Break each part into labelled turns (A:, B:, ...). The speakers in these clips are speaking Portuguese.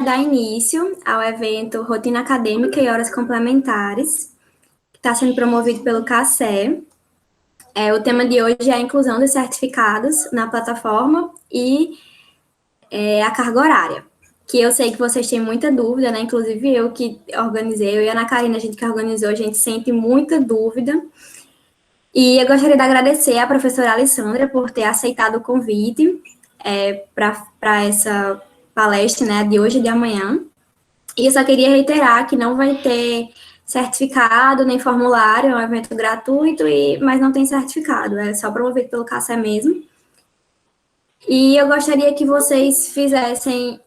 A: dar início ao evento Rotina Acadêmica e Horas Complementares, que está sendo promovido pelo CACE. O tema de hoje é a inclusão dos certificados na plataforma e a carga horária, que eu sei que vocês têm muita dúvida, né? Inclusive eu que organizei, eu e a Ana Karina, a gente que organizou, a gente sente muita dúvida. E eu gostaria de agradecer à professora Alessandra por ter aceitado o convite para essa palestra, né, de hoje e de amanhã. E eu só queria reiterar que não vai ter certificado nem formulário, é um evento gratuito, mas não tem certificado, é só promovido pelo CACE mesmo. E eu gostaria que vocês fizessem,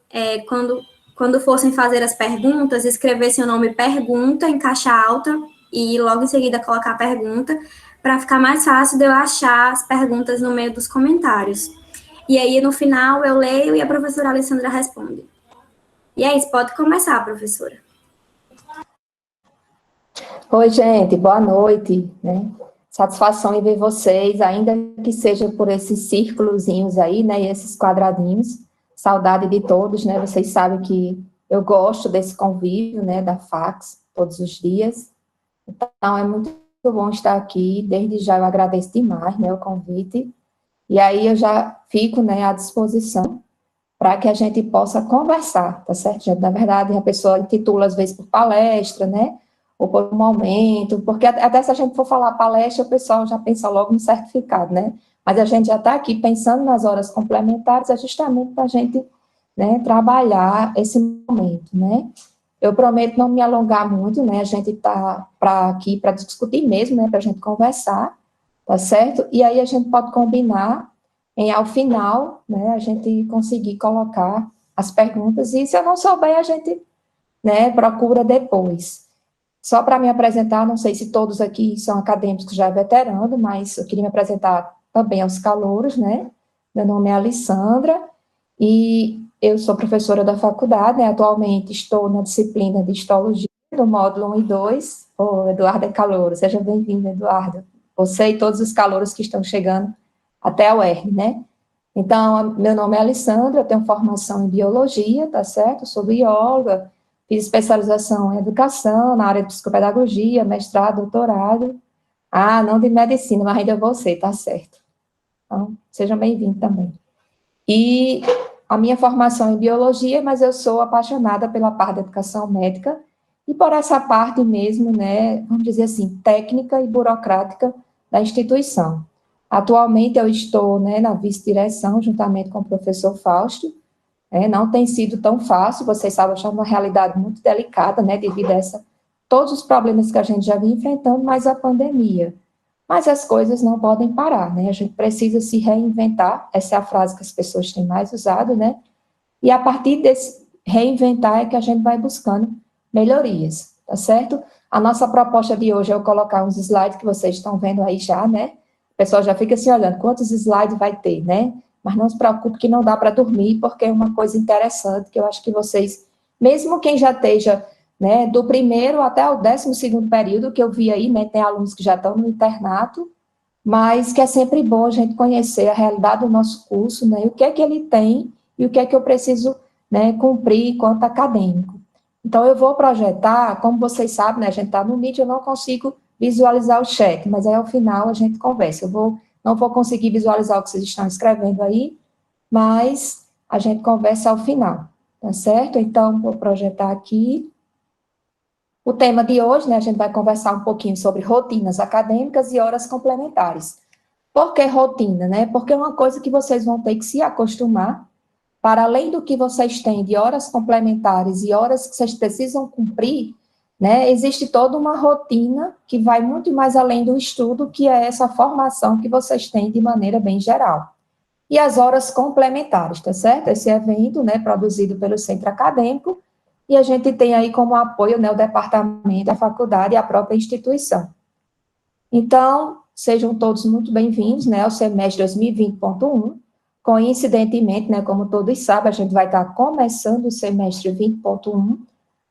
A: quando fossem fazer as perguntas, escrevessem o nome pergunta em caixa alta e logo em seguida colocar a pergunta, para ficar mais fácil de eu achar as perguntas no meio dos comentários. E aí, no final, eu leio e a professora Alessandra responde. E é isso, pode começar, professora.
B: Oi, gente, boa noite, né? Satisfação em ver vocês, ainda que seja por esses círculozinhos aí, né, e esses quadradinhos. Saudade de todos, né? Vocês sabem que eu gosto desse convívio, né, da FACS, todos os dias. Então, é muito bom estar aqui. Desde já eu agradeço demais, né, o convite. E aí eu já fico, né, à disposição para que a gente possa conversar, tá certo, gente? Na verdade, a pessoa intitula, às vezes, por palestra, né? Ou por um momento, porque até se a gente for falar palestra, o pessoal já pensa logo no certificado, né? Mas a gente já está aqui pensando nas horas complementares, é justamente para a gente, né, trabalhar esse momento, né? Eu prometo não me alongar muito, né? A gente está aqui para discutir mesmo, né? Para a gente conversar, tá certo? E aí a gente pode combinar ao final, né, a gente conseguir colocar as perguntas, e se eu não souber, a gente, né, procura depois. Só para me apresentar, não sei se todos aqui são acadêmicos já veteranos, mas eu queria me apresentar também aos calouros, né? Meu nome é Alessandra, e eu sou professora da faculdade, né? Atualmente estou na disciplina de Histologia, do módulo 1 e 2. O Eduardo é calouro, seja bem-vindo, Eduardo. Você e todos os calouros que estão chegando até a UERN, né? Então, meu nome é Alessandra, eu tenho formação em biologia, tá certo? Sou bióloga, fiz especialização em educação, na área de psicopedagogia, mestrado, doutorado. Ah, não de medicina, mas ainda você, tá certo. Então, sejam bem-vindos também. E a minha formação é em biologia, mas eu sou apaixonada pela parte da educação médica e por essa parte mesmo, né, vamos dizer assim, técnica e burocrática da instituição. Atualmente eu estou, né, na vice-direção, juntamente com o professor Fausto. Não tem sido tão fácil, vocês sabem, é uma realidade muito delicada, né, devido a todos os problemas que a gente já vinha enfrentando, mais a pandemia. Mas as coisas não podem parar, né, a gente precisa se reinventar, essa é a frase que as pessoas têm mais usado, né, e a partir desse reinventar é que a gente vai buscando melhorias, tá certo? A nossa proposta de hoje é eu colocar uns slides que vocês estão vendo aí já, né, o pessoal já fica assim olhando, quantos slides vai ter, né? Mas não se preocupe que não dá para dormir, porque é uma coisa interessante, que eu acho que vocês, mesmo quem já esteja, né, do primeiro até o 12º período, que eu vi aí, né, tem alunos que já estão no internato, mas que é sempre bom a gente conhecer a realidade do nosso curso, né, e o que é que ele tem, e o que é que eu preciso, né, cumprir enquanto acadêmico. Então, eu vou projetar, como vocês sabem, né, a gente está no Meet, eu não consigo visualizar o chat, mas aí ao final a gente conversa. Não vou conseguir visualizar o que vocês estão escrevendo aí, mas a gente conversa ao final, tá certo? Então, vou projetar aqui. O tema de hoje, né, a gente vai conversar um pouquinho sobre rotinas acadêmicas e horas complementares. Por que rotina, né? Porque é uma coisa que vocês vão ter que se acostumar, para além do que vocês têm de horas complementares e horas que vocês precisam cumprir, né, existe toda uma rotina que vai muito mais além do estudo, que é essa formação que vocês têm de maneira bem geral. E as horas complementares, tá certo? Esse evento, né, produzido pelo centro acadêmico, e a gente tem aí como apoio, né, o departamento, a faculdade e a própria instituição. Então, sejam todos muito bem-vindos, né, ao semestre 2020.1. Coincidentemente, né, como todos sabem, a gente vai estar começando o semestre 20.1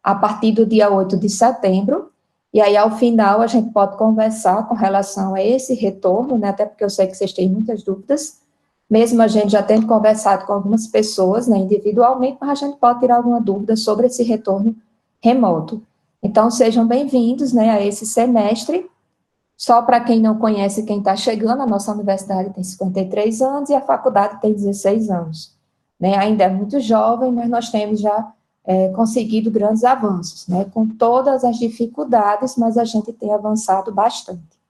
B: a partir do dia 8 de setembro, e aí, ao final, a gente pode conversar com relação a esse retorno, né, até porque eu sei que vocês têm muitas dúvidas, mesmo a gente já tendo conversado com algumas pessoas, né, individualmente, mas a gente pode tirar alguma dúvida sobre esse retorno remoto. Então, sejam bem-vindos, né, a esse semestre. Só para quem não conhece, quem está chegando, a nossa universidade tem 53 anos e a faculdade tem 16 anos. Né? Ainda é muito jovem, mas nós temos já conseguido grandes avanços, né? Com todas as dificuldades, mas a gente tem avançado bastante.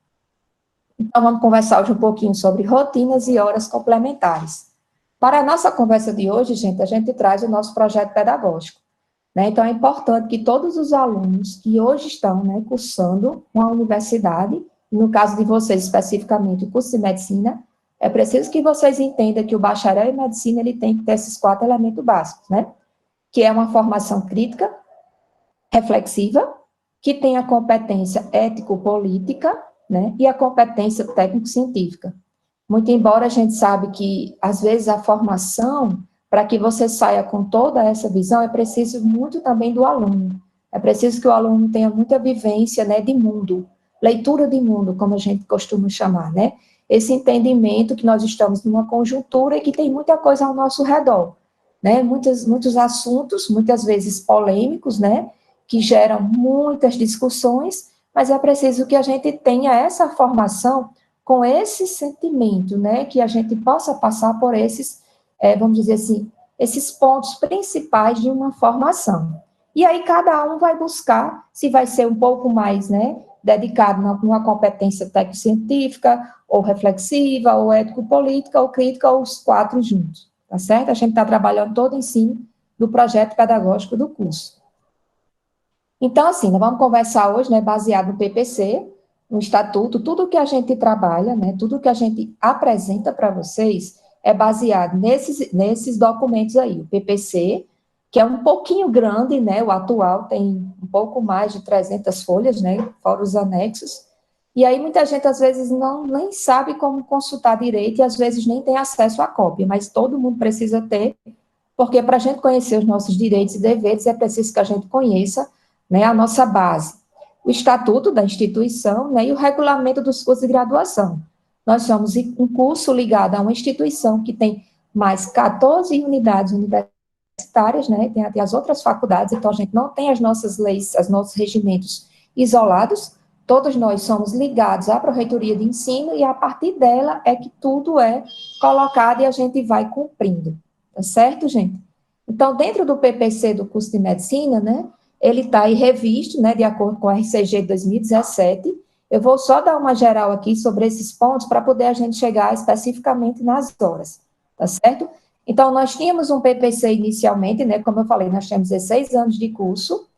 B: Então, vamos conversar hoje um pouquinho sobre rotinas e horas complementares. Para a nossa conversa de hoje, gente, a gente traz o nosso projeto pedagógico. Né? Então, é importante que todos os alunos que hoje estão, né, cursando uma universidade, no caso de vocês especificamente o curso de medicina, é preciso que vocês entendam que o bacharel em medicina ele tem que ter esses 4 elementos básicos, né? Que é uma formação crítica, reflexiva, que tem a competência ético-política, né? E a competência técnico-científica. Muito embora a gente sabe que, às vezes, a formação, para que você saia com toda essa visão, é preciso muito também do aluno. É preciso que o aluno tenha muita vivência, né, de mundo, leitura de mundo, como a gente costuma chamar, né? Esse entendimento que nós estamos numa conjuntura e que tem muita coisa ao nosso redor, né? Muitos assuntos, muitas vezes polêmicos, né? Que geram muitas discussões, mas é preciso que a gente tenha essa formação com esse sentimento, né, que a gente possa passar por esses, vamos dizer assim, esses pontos principais de uma formação. E aí cada um vai buscar se vai ser um pouco mais, né, dedicado numa competência técnico-científica, ou reflexiva, ou ético-política, ou crítica, ou os 4 juntos, tá certo? A gente está trabalhando todo em cima do projeto pedagógico do curso. Então, assim, nós vamos conversar hoje, né, baseado no PPC, no estatuto, tudo que a gente trabalha, né, tudo que a gente apresenta para vocês é baseado nesses documentos aí, o PPC, que é um pouquinho grande, né, o atual tem um pouco mais de 300 folhas, né, fora os anexos, e aí muita gente às vezes nem sabe como consultar direito e às vezes nem tem acesso à cópia, mas todo mundo precisa ter, porque para a gente conhecer os nossos direitos e deveres é preciso que a gente conheça, né, a nossa base, o estatuto da instituição, né, e o regulamento dos cursos de graduação. Nós somos um curso ligado a uma instituição que tem mais 14 unidades universitárias, né, tem as outras faculdades, então a gente não tem as nossas leis, os nossos regimentos isolados, todos nós somos ligados à Pró-Reitoria de Ensino e a partir dela é que tudo é colocado e a gente vai cumprindo, tá certo, gente? Então, dentro do PPC do curso de medicina, né, ele está aí revisto, né, de acordo com a RCG de 2017. Eu vou só dar uma geral aqui sobre esses pontos para poder a gente chegar especificamente nas horas, tá certo? Então, nós tínhamos um PPC inicialmente, né, como eu falei, nós tínhamos 16 anos de curso,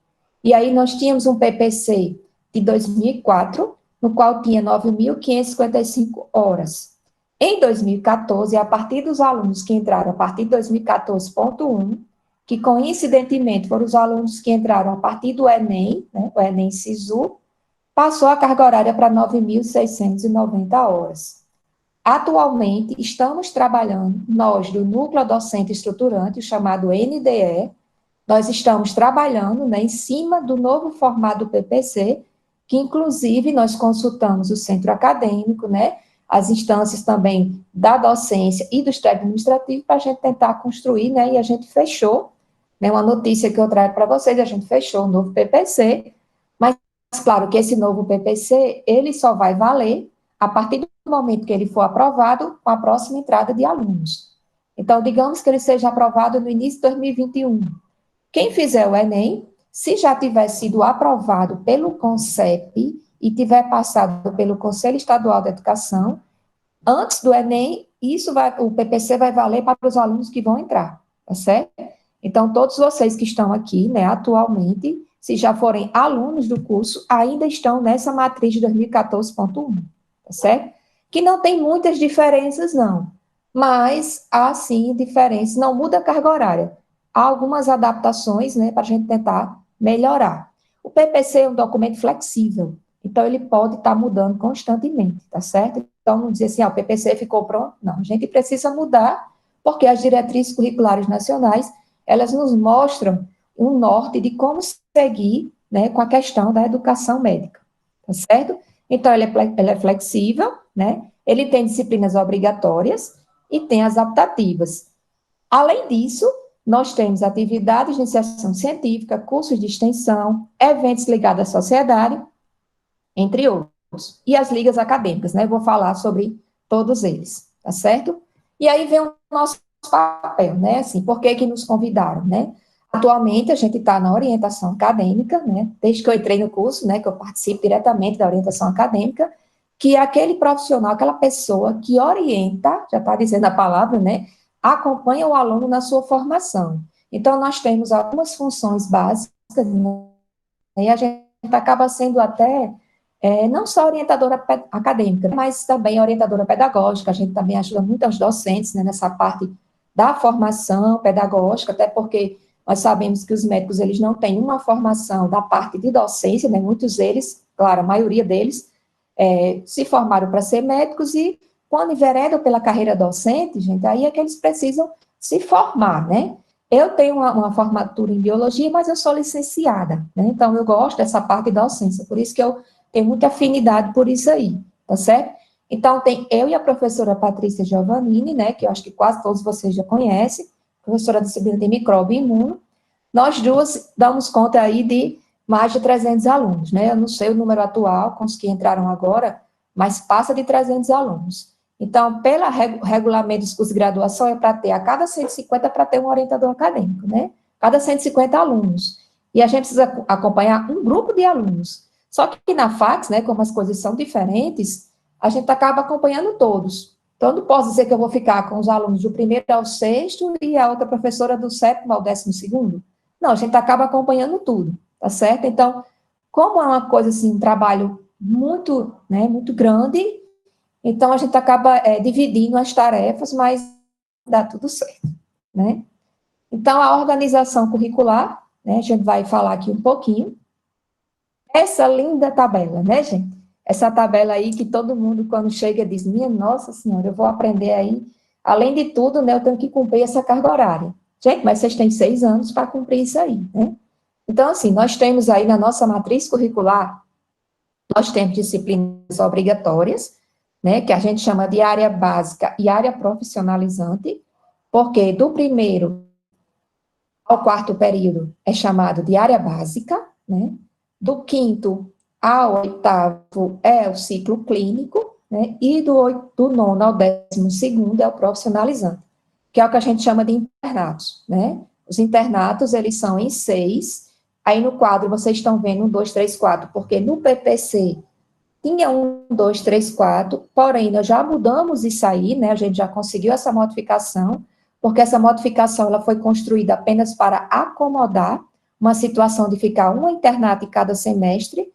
B: e aí nós tínhamos um PPC de 2004, no qual tinha 9.555 horas. Em 2014, a partir dos alunos que entraram a partir de 2014.1, que coincidentemente foram os alunos que entraram a partir do Enem, né, o Enem Sisu, passou a carga horária para 9.690 horas. Atualmente, estamos trabalhando, nós do Núcleo Docente Estruturante, o chamado NDE, nós estamos trabalhando, né, em cima do novo formato do PPC, que inclusive nós consultamos o centro acadêmico, né, as instâncias também da docência e dos técnicos administrativos para a gente tentar construir, né, e a gente fechou, né, uma notícia que eu trago para vocês, a gente fechou o novo PPC, mas claro que esse novo PPC, ele só vai valer a partir do momento que ele for aprovado com a próxima entrada de alunos. Então, digamos que ele seja aprovado no início de 2021. Quem fizer o Enem, se já tiver sido aprovado pelo CONCEP e tiver passado pelo Conselho Estadual da Educação, antes do Enem, o PPC vai valer para os alunos que vão entrar, tá certo? Então, todos vocês que estão aqui, né, atualmente, se já forem alunos do curso, ainda estão nessa matriz de 2014.1, tá certo? Que não tem muitas diferenças, não, mas há, sim, diferenças, não muda a carga horária. Há algumas adaptações, né, para a gente tentar melhorar. O PPC é um documento flexível, então ele pode estar mudando constantemente, tá certo? Então, não dizer assim, o PPC ficou pronto. Não, a gente precisa mudar, porque as diretrizes curriculares nacionais, elas nos mostram um norte de como seguir, né, com a questão da educação médica, tá certo? Então, ele é flexível, né, ele tem disciplinas obrigatórias, e tem as optativas. Além disso, nós temos atividades de iniciação científica, cursos de extensão, eventos ligados à sociedade, entre outros. E as ligas acadêmicas, né? Eu vou falar sobre todos eles, tá certo? E aí vem o nosso papel, né? Assim, por que que nos convidaram, né? Atualmente, a gente está na orientação acadêmica, né? Desde que eu entrei no curso, né? Que eu participo diretamente da orientação acadêmica, que é aquele profissional, aquela pessoa que orienta, já está dizendo a palavra, né? Acompanha o aluno na sua formação. Então, nós temos algumas funções básicas, né? E a gente acaba sendo até não só orientadora acadêmica, mas também orientadora pedagógica. A gente também ajuda muito aos docentes, né, nessa parte da formação pedagógica, até porque nós sabemos que os médicos, eles não têm uma formação da parte de docência, né, muitos deles, claro, a maioria deles, se formaram para ser médicos e, quando enveredam pela carreira docente, gente, aí é que eles precisam se formar, né? Eu tenho uma formatura em biologia, mas eu sou licenciada, né? Então, eu gosto dessa parte da docência, por isso que eu tenho muita afinidade por isso aí, tá certo? Então, tem eu e a professora Patrícia Giovannini, né, que eu acho que quase todos vocês já conhecem, professora da disciplina de micróbio e imuno. Nós duas damos conta aí de mais de 300 alunos, né? Eu não sei o número atual com os que entraram agora, mas passa de 300 alunos. Então, pelo regulamento de curso de graduação, é para ter a cada 150 para ter um orientador acadêmico, né? Cada 150 alunos. E a gente precisa acompanhar um grupo de alunos. Só que na FACS, né, como as coisas são diferentes, a gente acaba acompanhando todos. Então, eu não posso dizer que eu vou ficar com os alunos do primeiro ao sexto e a outra professora do sétimo ao 12º. Não, a gente acaba acompanhando tudo, tá certo? Então, como é uma coisa assim, um trabalho muito, né, muito grande, então a gente acaba dividindo as tarefas, mas dá tudo certo, né? Então, a organização curricular, né, a gente vai falar aqui um pouquinho. Essa linda tabela, né, gente? Essa tabela aí que todo mundo, quando chega, diz, minha nossa senhora, eu vou aprender aí. Além de tudo, né, eu tenho que cumprir essa carga horária. Gente, mas vocês têm 6 anos para cumprir isso aí, né? Então, assim, nós temos aí na nossa matriz curricular, nós temos disciplinas obrigatórias, né, que a gente chama de área básica e área profissionalizante, porque do primeiro ao quarto período é chamado de área básica, né? Do quinto ao oitavo é o ciclo clínico, né? E do nono ao 12º é o profissionalizante, que é o que a gente chama de internatos, né? Os internatos, eles são em 6, aí no quadro vocês estão vendo 1, 2, 3, 4, porque no PPC tinha 1, 2, 3, 4, porém, nós já mudamos isso aí, né? A gente já conseguiu essa modificação, porque essa modificação ela foi construída apenas para acomodar uma situação de ficar uma internato em cada semestre,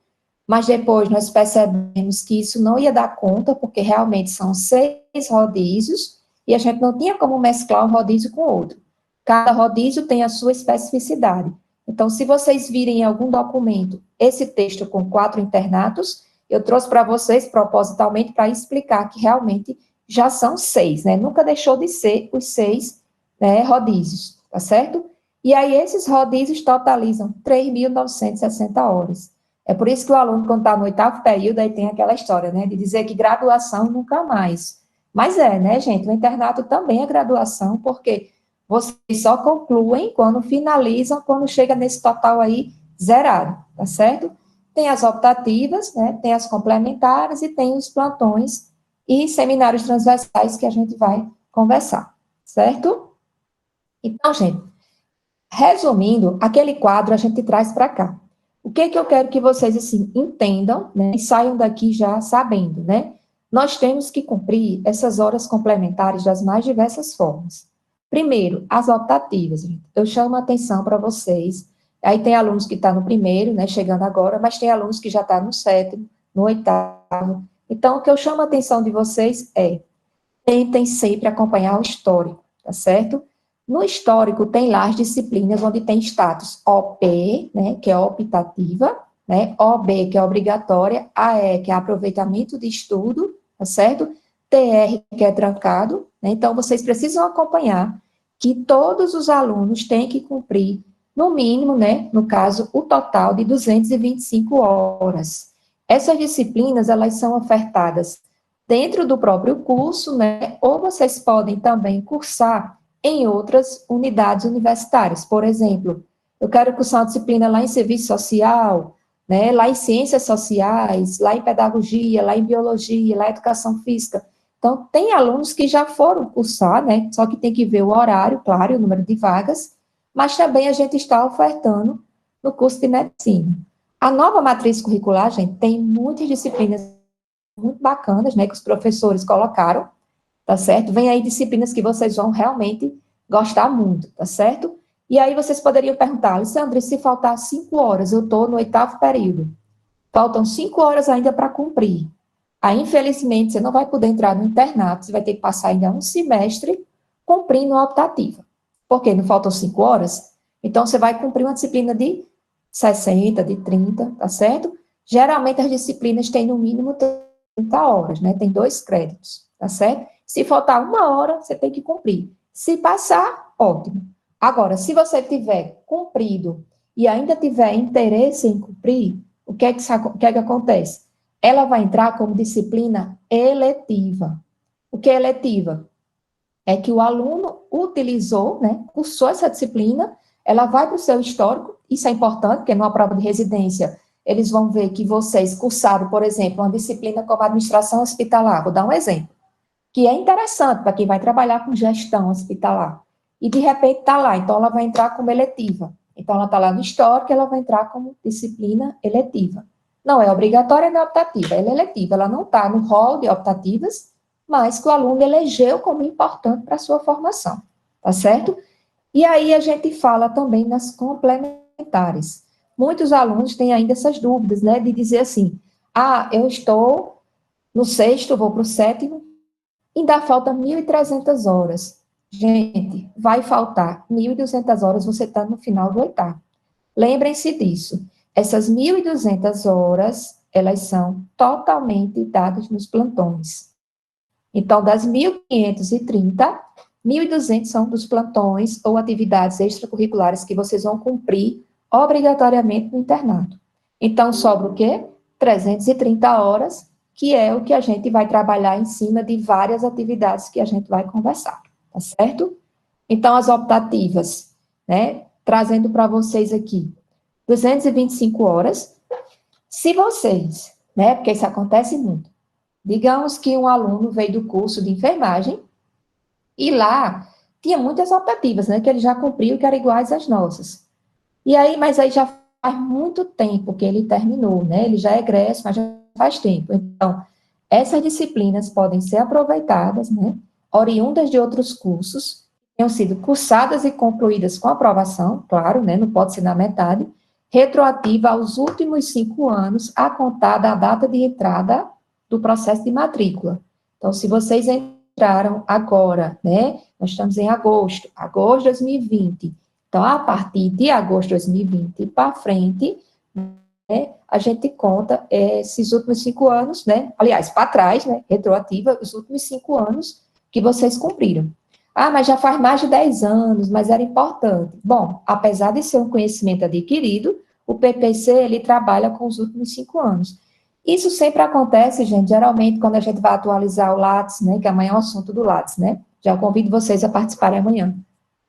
B: mas depois nós percebemos que isso não ia dar conta, porque realmente são 6 rodízios, e a gente não tinha como mesclar um rodízio com o outro. Cada rodízio tem a sua especificidade. Então, se vocês virem em algum documento esse texto com 4 internatos, eu trouxe para vocês propositalmente para explicar que realmente já são 6, né? Nunca deixou de ser os 6, né, rodízios, tá certo? E aí, esses rodízios totalizam 3.960 horas. É por isso que o aluno, quando está no 8º período, aí tem aquela história, né, de dizer que graduação nunca mais. Mas né, gente, o internato também é graduação, porque vocês só concluem quando finalizam, quando chega nesse total aí zerado, tá certo? Tem as optativas, né, tem as complementares e tem os plantões e seminários transversais que a gente vai conversar, certo? Então, gente, resumindo, aquele quadro a gente traz para cá. O que eu quero que vocês, assim, entendam, né, e saiam daqui já sabendo, né? Nós temos que cumprir essas horas complementares das mais diversas formas. Primeiro, as optativas. Eu chamo a atenção para vocês. Aí tem alunos que estão no primeiro, né, chegando agora, mas tem alunos que já estão no 7º, no 8º. Então, o que eu chamo a atenção de vocês é, tentem sempre acompanhar o histórico, tá certo? No histórico, tem lá as disciplinas onde tem status OP, né, que é optativa, né, OB, que é obrigatória, AE, que é aproveitamento de estudo, tá certo? TR, que é trancado, né? Então, vocês precisam acompanhar que todos os alunos têm que cumprir, no mínimo, né, no caso, o total de 225 horas. Essas disciplinas, elas são ofertadas dentro do próprio curso, né, ou vocês podem também cursar em outras unidades universitárias. Por exemplo, eu quero cursar uma disciplina lá em serviço social, né, lá em ciências sociais, lá em pedagogia, lá em biologia, lá em educação física. Então, tem alunos que já foram cursar, né, só que tem que ver o horário, claro, e o número de vagas, mas também a gente está ofertando no curso de medicina. A nova matriz curricular, gente, tem muitas disciplinas muito bacanas, né, que os professores colocaram, tá certo? Vem aí disciplinas que vocês vão realmente gostar muito, tá certo? E aí vocês poderiam perguntar, Alessandra, se faltar 5 horas, eu estou no 8º período, faltam 5 horas ainda para cumprir. Aí, infelizmente, você não vai poder entrar no internato, você vai ter que passar ainda um semestre cumprindo a optativa. Por quê? Não faltam 5 horas? Então, você vai cumprir uma disciplina de 60, de 30, tá certo? Geralmente, as disciplinas têm no mínimo 30 horas, né? Tem 2 créditos, tá certo? Se faltar 1 hora, você tem que cumprir. Se passar, ótimo. Agora, se você tiver cumprido e ainda tiver interesse em cumprir, o que é que acontece? Ela vai entrar como disciplina eletiva. O que é eletiva? É que o aluno utilizou, né, cursou essa disciplina, ela vai para o seu histórico, isso é importante, porque numa prova de residência, eles vão ver que vocês cursaram, por exemplo, uma disciplina como administração hospitalar, vou dar um exemplo, que é interessante para quem vai trabalhar com gestão hospitalar, e de repente está lá, então ela vai entrar como eletiva. Então ela está lá no histórico, ela vai entrar como disciplina eletiva. Não é obrigatória nem optativa, ela é eletiva, ela não está no rol de optativas, mas que o aluno elegeu como importante para a sua formação, tá certo? E aí a gente fala também nas complementares. Muitos alunos têm ainda essas dúvidas, né, de dizer assim, eu estou no 6º, vou para o 7º, ainda falta 1.300 horas. Gente, vai faltar 1.200 horas, você está no final do 8º. Lembrem-se disso. Essas 1.200 horas, elas são totalmente dadas nos plantões. Então, das 1.530, 1.200 são dos plantões ou atividades extracurriculares que vocês vão cumprir obrigatoriamente no internato. Então, sobra o quê? 330 horas, que é o que a gente vai trabalhar em cima de várias atividades que a gente vai conversar, tá certo? Então, as optativas, né, trazendo para vocês aqui, 225 horas. Se vocês, né, porque isso acontece muito, digamos que um aluno veio do curso de enfermagem e lá tinha muitas optativas, né, que ele já cumpriu, que eram iguais às nossas. E aí, mas aí já faz muito tempo que ele terminou, né, ele já é egresso, mas já faz tempo. Então, essas disciplinas podem ser aproveitadas, né, oriundas de outros cursos, tenham sido cursadas e concluídas com aprovação, claro, né, não pode ser na metade, retroativa aos últimos 5 anos, a contar da data de entrada do processo de matrícula. Então, se vocês entraram agora, né, nós estamos em agosto de 2020, então, a partir de agosto de 2020 para frente, né, a gente conta esses últimos 5 anos, né, aliás, para trás, né, retroativa, os últimos 5 anos que vocês cumpriram. Mas já faz mais de 10 anos, mas era importante. Bom, apesar de ser um conhecimento adquirido, o PPC, ele trabalha com os últimos 5 anos. Isso sempre acontece, gente, geralmente quando a gente vai atualizar o Lattes, né, que amanhã é o assunto do Lattes, né, já convido vocês a participarem amanhã.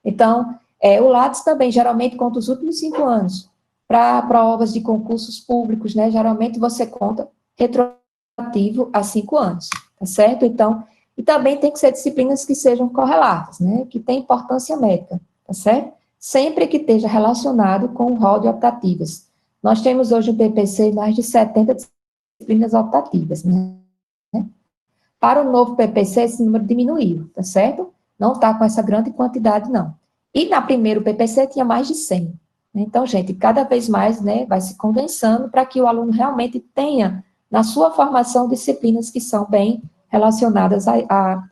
B: Então, o Lattes também, geralmente, conta os últimos 5 anos. Para provas de concursos públicos, né, geralmente você conta retroativo a 5 anos, tá certo? Então, e também tem que ser disciplinas que sejam correlatas, né, que têm importância médica, tá certo? Sempre que esteja relacionado com o rol de optativas. Nós temos hoje no PPC mais de 70 disciplinas optativas, né? Para o novo PPC, esse número diminuiu, tá certo? Não está com essa grande quantidade, não. E na primeira PPC tinha mais de 100. Então, gente, cada vez mais, né, vai se condensando para que o aluno realmente tenha, na sua formação, disciplinas que são bem relacionadas à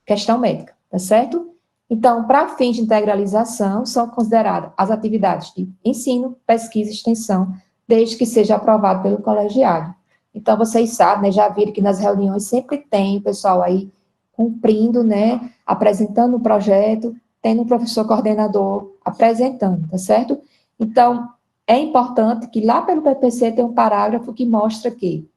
B: questão médica, tá certo? Então, para fins de integralização, são consideradas as atividades de ensino, pesquisa e extensão, desde que seja aprovado pelo colegiado. Então, vocês sabem, né, já viram que nas reuniões sempre tem o pessoal aí cumprindo, né, apresentando o projeto, tendo um professor coordenador apresentando, tá certo? Então, é importante que lá pelo PPC tem um parágrafo que mostra que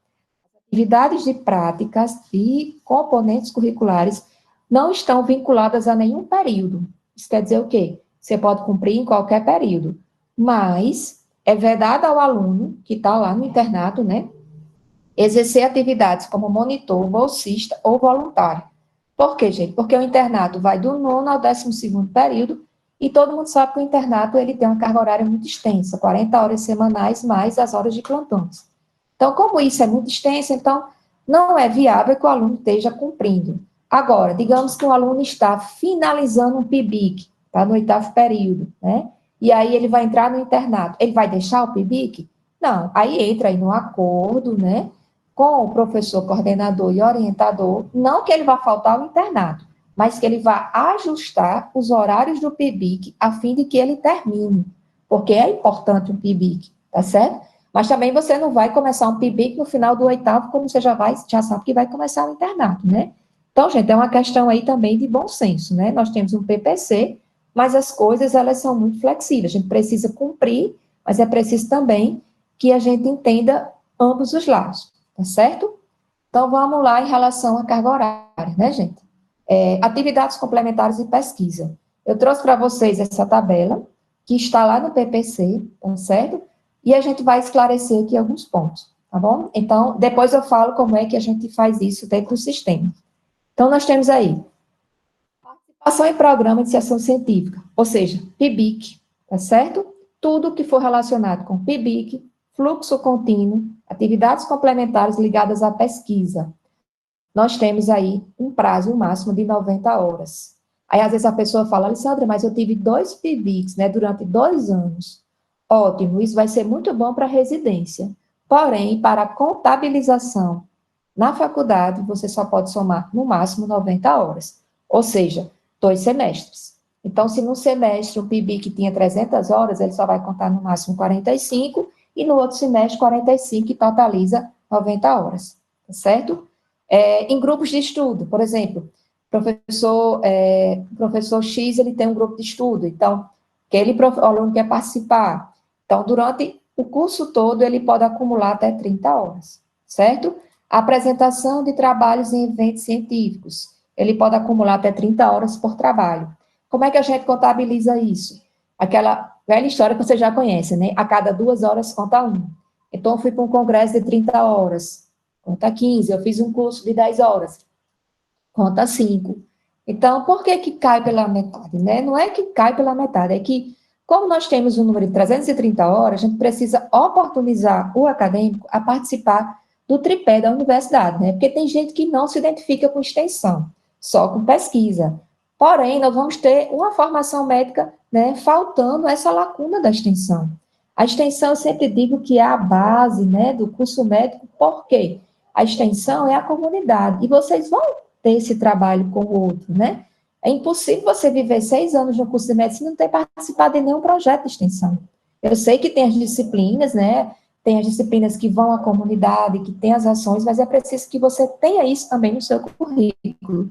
B: atividades de práticas e componentes curriculares não estão vinculadas a nenhum período. Isso quer dizer o quê? Você pode cumprir em qualquer período, mas é vedado ao aluno que está lá no internato, né, exercer atividades como monitor, bolsista ou voluntário. Por quê, gente? Porque o internato vai do 9º ao 12º período, e todo mundo sabe que o internato ele tem uma carga horária muito extensa, 40 horas semanais, mais as horas de plantões. Então, como isso é muito extenso, então, não é viável que o aluno esteja cumprindo. Agora, digamos que o aluno está finalizando um PIBIC, está no 8º período, né? E aí ele vai entrar no internato. Ele vai deixar o PIBIC? Não. Aí entra aí no acordo, né, com o professor coordenador e orientador, não que ele vá faltar ao internato, mas que ele vá ajustar os horários do PIBIC a fim de que ele termine, porque é importante um PIBIC, tá certo? Mas também você não vai começar um PIBIC no final do 8º, como você já sabe que vai começar o internato, né? Então, gente, é uma questão aí também de bom senso, né? Nós temos um PPC, mas as coisas, elas são muito flexíveis, a gente precisa cumprir, mas é preciso também que a gente entenda ambos os lados, tá certo? Então, vamos lá em relação à carga horária, né, gente? Atividades complementares e pesquisa. Eu trouxe para vocês essa tabela, que está lá no PPC, tá certo? E a gente vai esclarecer aqui alguns pontos, tá bom? Então, depois eu falo como é que a gente faz isso dentro do sistema. Então, nós temos aí participação em programa de iniciação científica, ou seja, PIBIC, tá certo? Tudo que for relacionado com PIBIC, fluxo contínuo, atividades complementares ligadas à pesquisa. Nós temos aí um prazo máximo de 90 horas. Aí, às vezes, a pessoa fala, Alessandra, mas eu tive 2 PIBICs, né, durante 2 anos. Ótimo, isso vai ser muito bom para a residência. Porém, para a contabilização na faculdade, você só pode somar, no máximo, 90 horas. Ou seja, 2 semestres. Então, se no semestre o PIBIC tinha 300 horas, ele só vai contar no máximo 45, e no outro semestre 45, e totaliza 90 horas, tá certo? Em grupos de estudo, por exemplo, professor X, ele tem um grupo de estudo, então, o aluno quer participar. Então, durante o curso todo, ele pode acumular até 30 horas, certo? A apresentação de trabalhos em eventos científicos, ele pode acumular até 30 horas por trabalho. Como é que a gente contabiliza isso? Aquela velha história que você já conhece, né? A cada 2 horas conta 1. Então, eu fui para um congresso de 30 horas, conta 15. Eu fiz um curso de 10 horas, conta 5. Então, por que que cai pela metade, né? Não é que cai pela metade, é que, como nós temos um número de 330 horas, a gente precisa oportunizar o acadêmico a participar do tripé da universidade, né? Porque tem gente que não se identifica com extensão, só com pesquisa. Porém, nós vamos ter uma formação médica, né, faltando essa lacuna da extensão. A extensão, eu sempre digo que é a base, né, do curso médico, por quê? A extensão é a comunidade, e vocês vão ter esse trabalho com o outro, né? É impossível você viver 6 anos no curso de medicina e não ter participado de nenhum projeto de extensão. Eu sei que tem as disciplinas, né? Tem as disciplinas que vão à comunidade, que tem as ações, mas é preciso que você tenha isso também no seu currículo.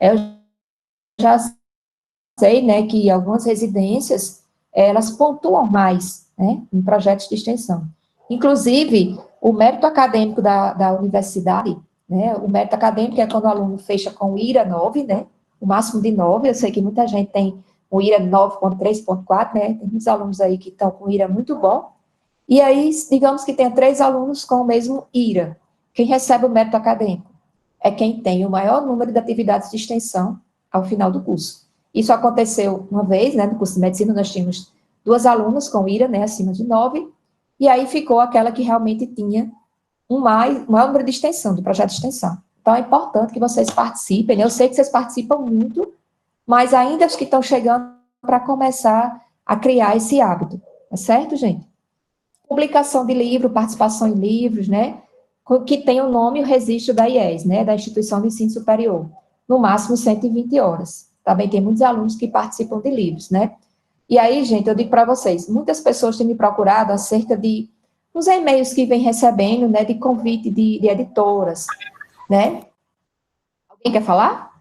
B: Eu já sei, né, que algumas residências, elas pontuam mais, né, em projetos de extensão. Inclusive, o mérito acadêmico da universidade, né, o mérito acadêmico é quando o aluno fecha com o IRA 9, né, o máximo de 9, eu sei que muita gente tem o IRA 9.3.4, né, tem muitos alunos aí que estão com o IRA muito bom, e aí, digamos que tenha 3 alunos com o mesmo IRA. Quem recebe o mérito acadêmico é quem tem o maior número de atividades de extensão ao final do curso. Isso aconteceu uma vez, né, no curso de medicina, nós tínhamos 2 alunas com IRA, né, acima de 9, e aí ficou aquela que realmente tinha um maior número de extensão, do projeto de extensão. Então, é importante que vocês participem, né? Eu sei que vocês participam muito, mas ainda os que estão chegando para começar a criar esse hábito, tá certo, gente? Publicação de livro, participação em livros, né, que tem o nome e o registro da IES, né, da Instituição de Ensino Superior, no máximo 120 horas. Também tem muitos alunos que participam de livros, né. E aí, gente, eu digo para vocês, muitas pessoas têm me procurado acerca de uns e-mails que vem recebendo, né, de convite de editoras, né. Alguém quer falar?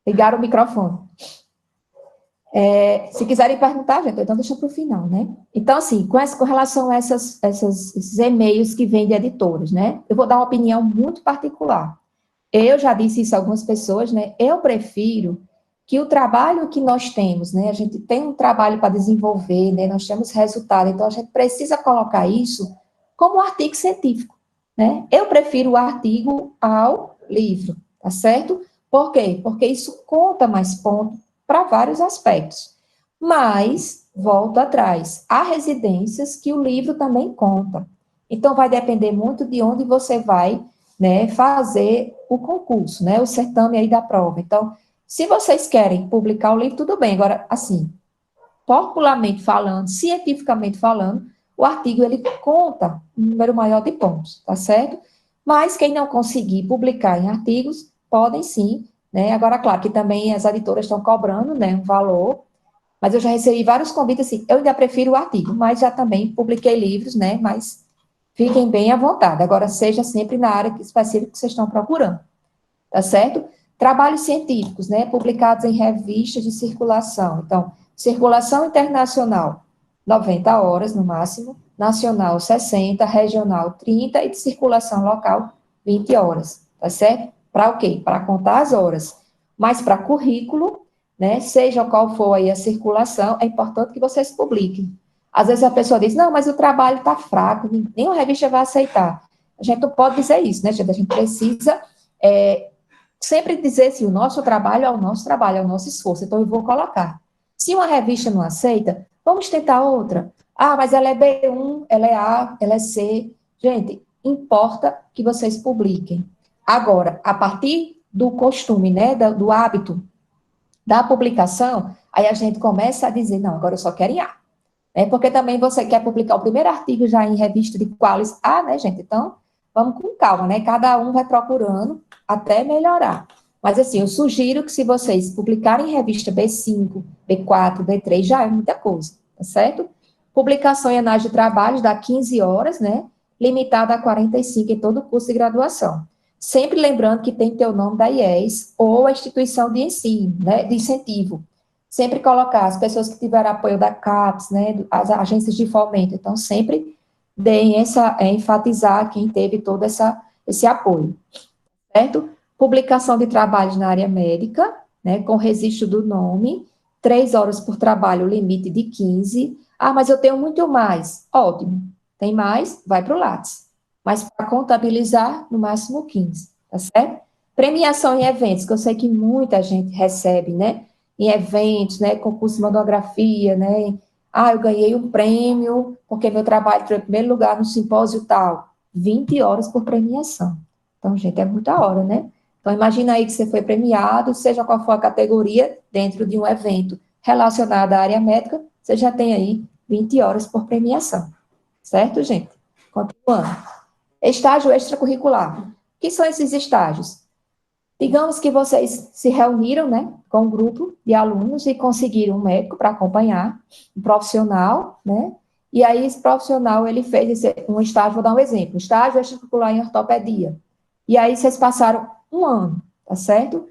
B: Ligaram o microfone. Se quiserem perguntar, gente, então deixa para o final, né? Então, assim, com relação a esses e-mails que vêm de editoras, né? Eu vou dar uma opinião muito particular. Eu já disse isso a algumas pessoas, né? Eu prefiro que o trabalho que nós temos, né? A gente tem um trabalho para desenvolver, né? Nós temos resultado, então a gente precisa colocar isso como um artigo científico, né? Eu prefiro o artigo ao livro, tá certo? Por quê? Porque isso conta mais ponto para vários aspectos. Mas, volto atrás, há residências que o livro também conta. Então, vai depender muito de onde você vai, né, fazer o concurso, né, o certame aí da prova. Então, se vocês querem publicar o livro, tudo bem. Agora, assim, popularmente falando, cientificamente falando, o artigo, ele conta um número maior de pontos, tá certo? Mas quem não conseguir publicar em artigos, podem sim, né? Agora, claro que também as editoras estão cobrando, né, um valor, mas eu já recebi vários convites, assim, eu ainda prefiro o artigo, mas já também publiquei livros, né, mas fiquem bem à vontade. Agora, seja sempre na área específica que vocês estão procurando, tá certo? Trabalhos científicos, né, publicados em revistas de circulação. Então, circulação internacional, 90 horas no máximo, nacional 60, regional 30 e de circulação local 20 horas, tá certo? Para o quê? Para contar as horas. Mas para currículo, né, seja qual for aí a circulação, é importante que vocês publiquem. Às vezes a pessoa diz, não, mas o trabalho está fraco, nenhuma revista vai aceitar. A gente não pode dizer isso, né, gente? A gente precisa sempre dizer assim, o nosso trabalho é o nosso trabalho, é o nosso esforço, então eu vou colocar. Se uma revista não aceita, vamos tentar outra. Ah, mas ela é B1, ela é A, ela é C. Gente, importa que vocês publiquem. Agora, a partir do costume, né, do hábito da publicação, aí a gente começa a dizer, não, agora eu só quero em A. Né? Porque também você quer publicar o primeiro artigo já em revista de qualis A, né, gente? Então, vamos com calma, né? Cada um vai procurando até melhorar. Mas, assim, eu sugiro que se vocês publicarem em revista B5, B4, B3, já é muita coisa, tá certo? Publicação em anais de trabalhos dá 15 horas, né? Limitada a 45 em todo o curso de graduação. Sempre lembrando que tem que ter o nome da IES ou a instituição de ensino, né? De incentivo. Sempre colocar as pessoas que tiveram apoio da CAPES, né? As agências de fomento. Então, sempre deem enfatizar quem teve todo esse apoio, certo? Publicação de trabalhos na área médica, né, com registro do nome, 3 horas por trabalho, limite de 15. Ah, mas eu tenho muito mais. Ótimo. Tem mais? Vai para o Lattes. Mas para contabilizar, no máximo 15, tá certo? Premiação em eventos, que eu sei que muita gente recebe, né? Em eventos, né? Concurso de monografia, né? Ah, eu ganhei um prêmio, porque meu trabalho foi em primeiro lugar no simpósio tal. 20 horas por premiação. Então, gente, é muita hora, né? Então, imagina aí que você foi premiado, seja qual for a categoria, dentro de um evento relacionado à área médica, você já tem aí 20 horas por premiação. Certo, gente? Continuando. Estágio extracurricular. O que são esses estágios? Digamos que vocês se reuniram, né, com um grupo de alunos e conseguiram um médico para acompanhar, um profissional, né, e aí esse profissional, ele fez um estágio, vou dar um exemplo, estágio extracurricular em ortopedia. E aí vocês passaram um ano, tá certo?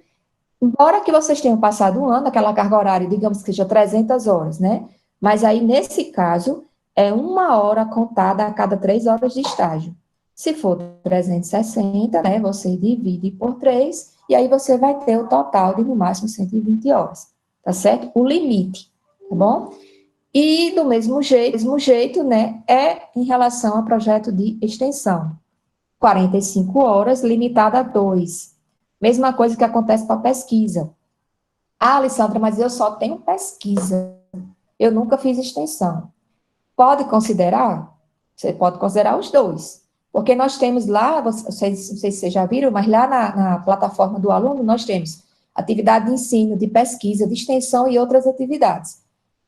B: Embora que vocês tenham passado um ano, aquela carga horária, digamos que seja 300 horas, né? Mas aí, nesse caso, é 1 hora contada a cada 3 horas de estágio. Se for 360, né, você divide por 3, e aí você vai ter o total de, no máximo, 120 horas, tá certo? O limite, tá bom? E, do mesmo jeito, né, é em relação ao projeto de extensão. 45 horas, limitada a 2. Mesma coisa que acontece para pesquisa. Ah, Alessandra, mas eu só tenho pesquisa. Eu nunca fiz extensão. Pode considerar? Você pode considerar os dois. Porque nós temos lá, vocês, não sei se vocês já viram, mas lá na plataforma do aluno, nós temos atividade de ensino, de pesquisa, de extensão e outras atividades.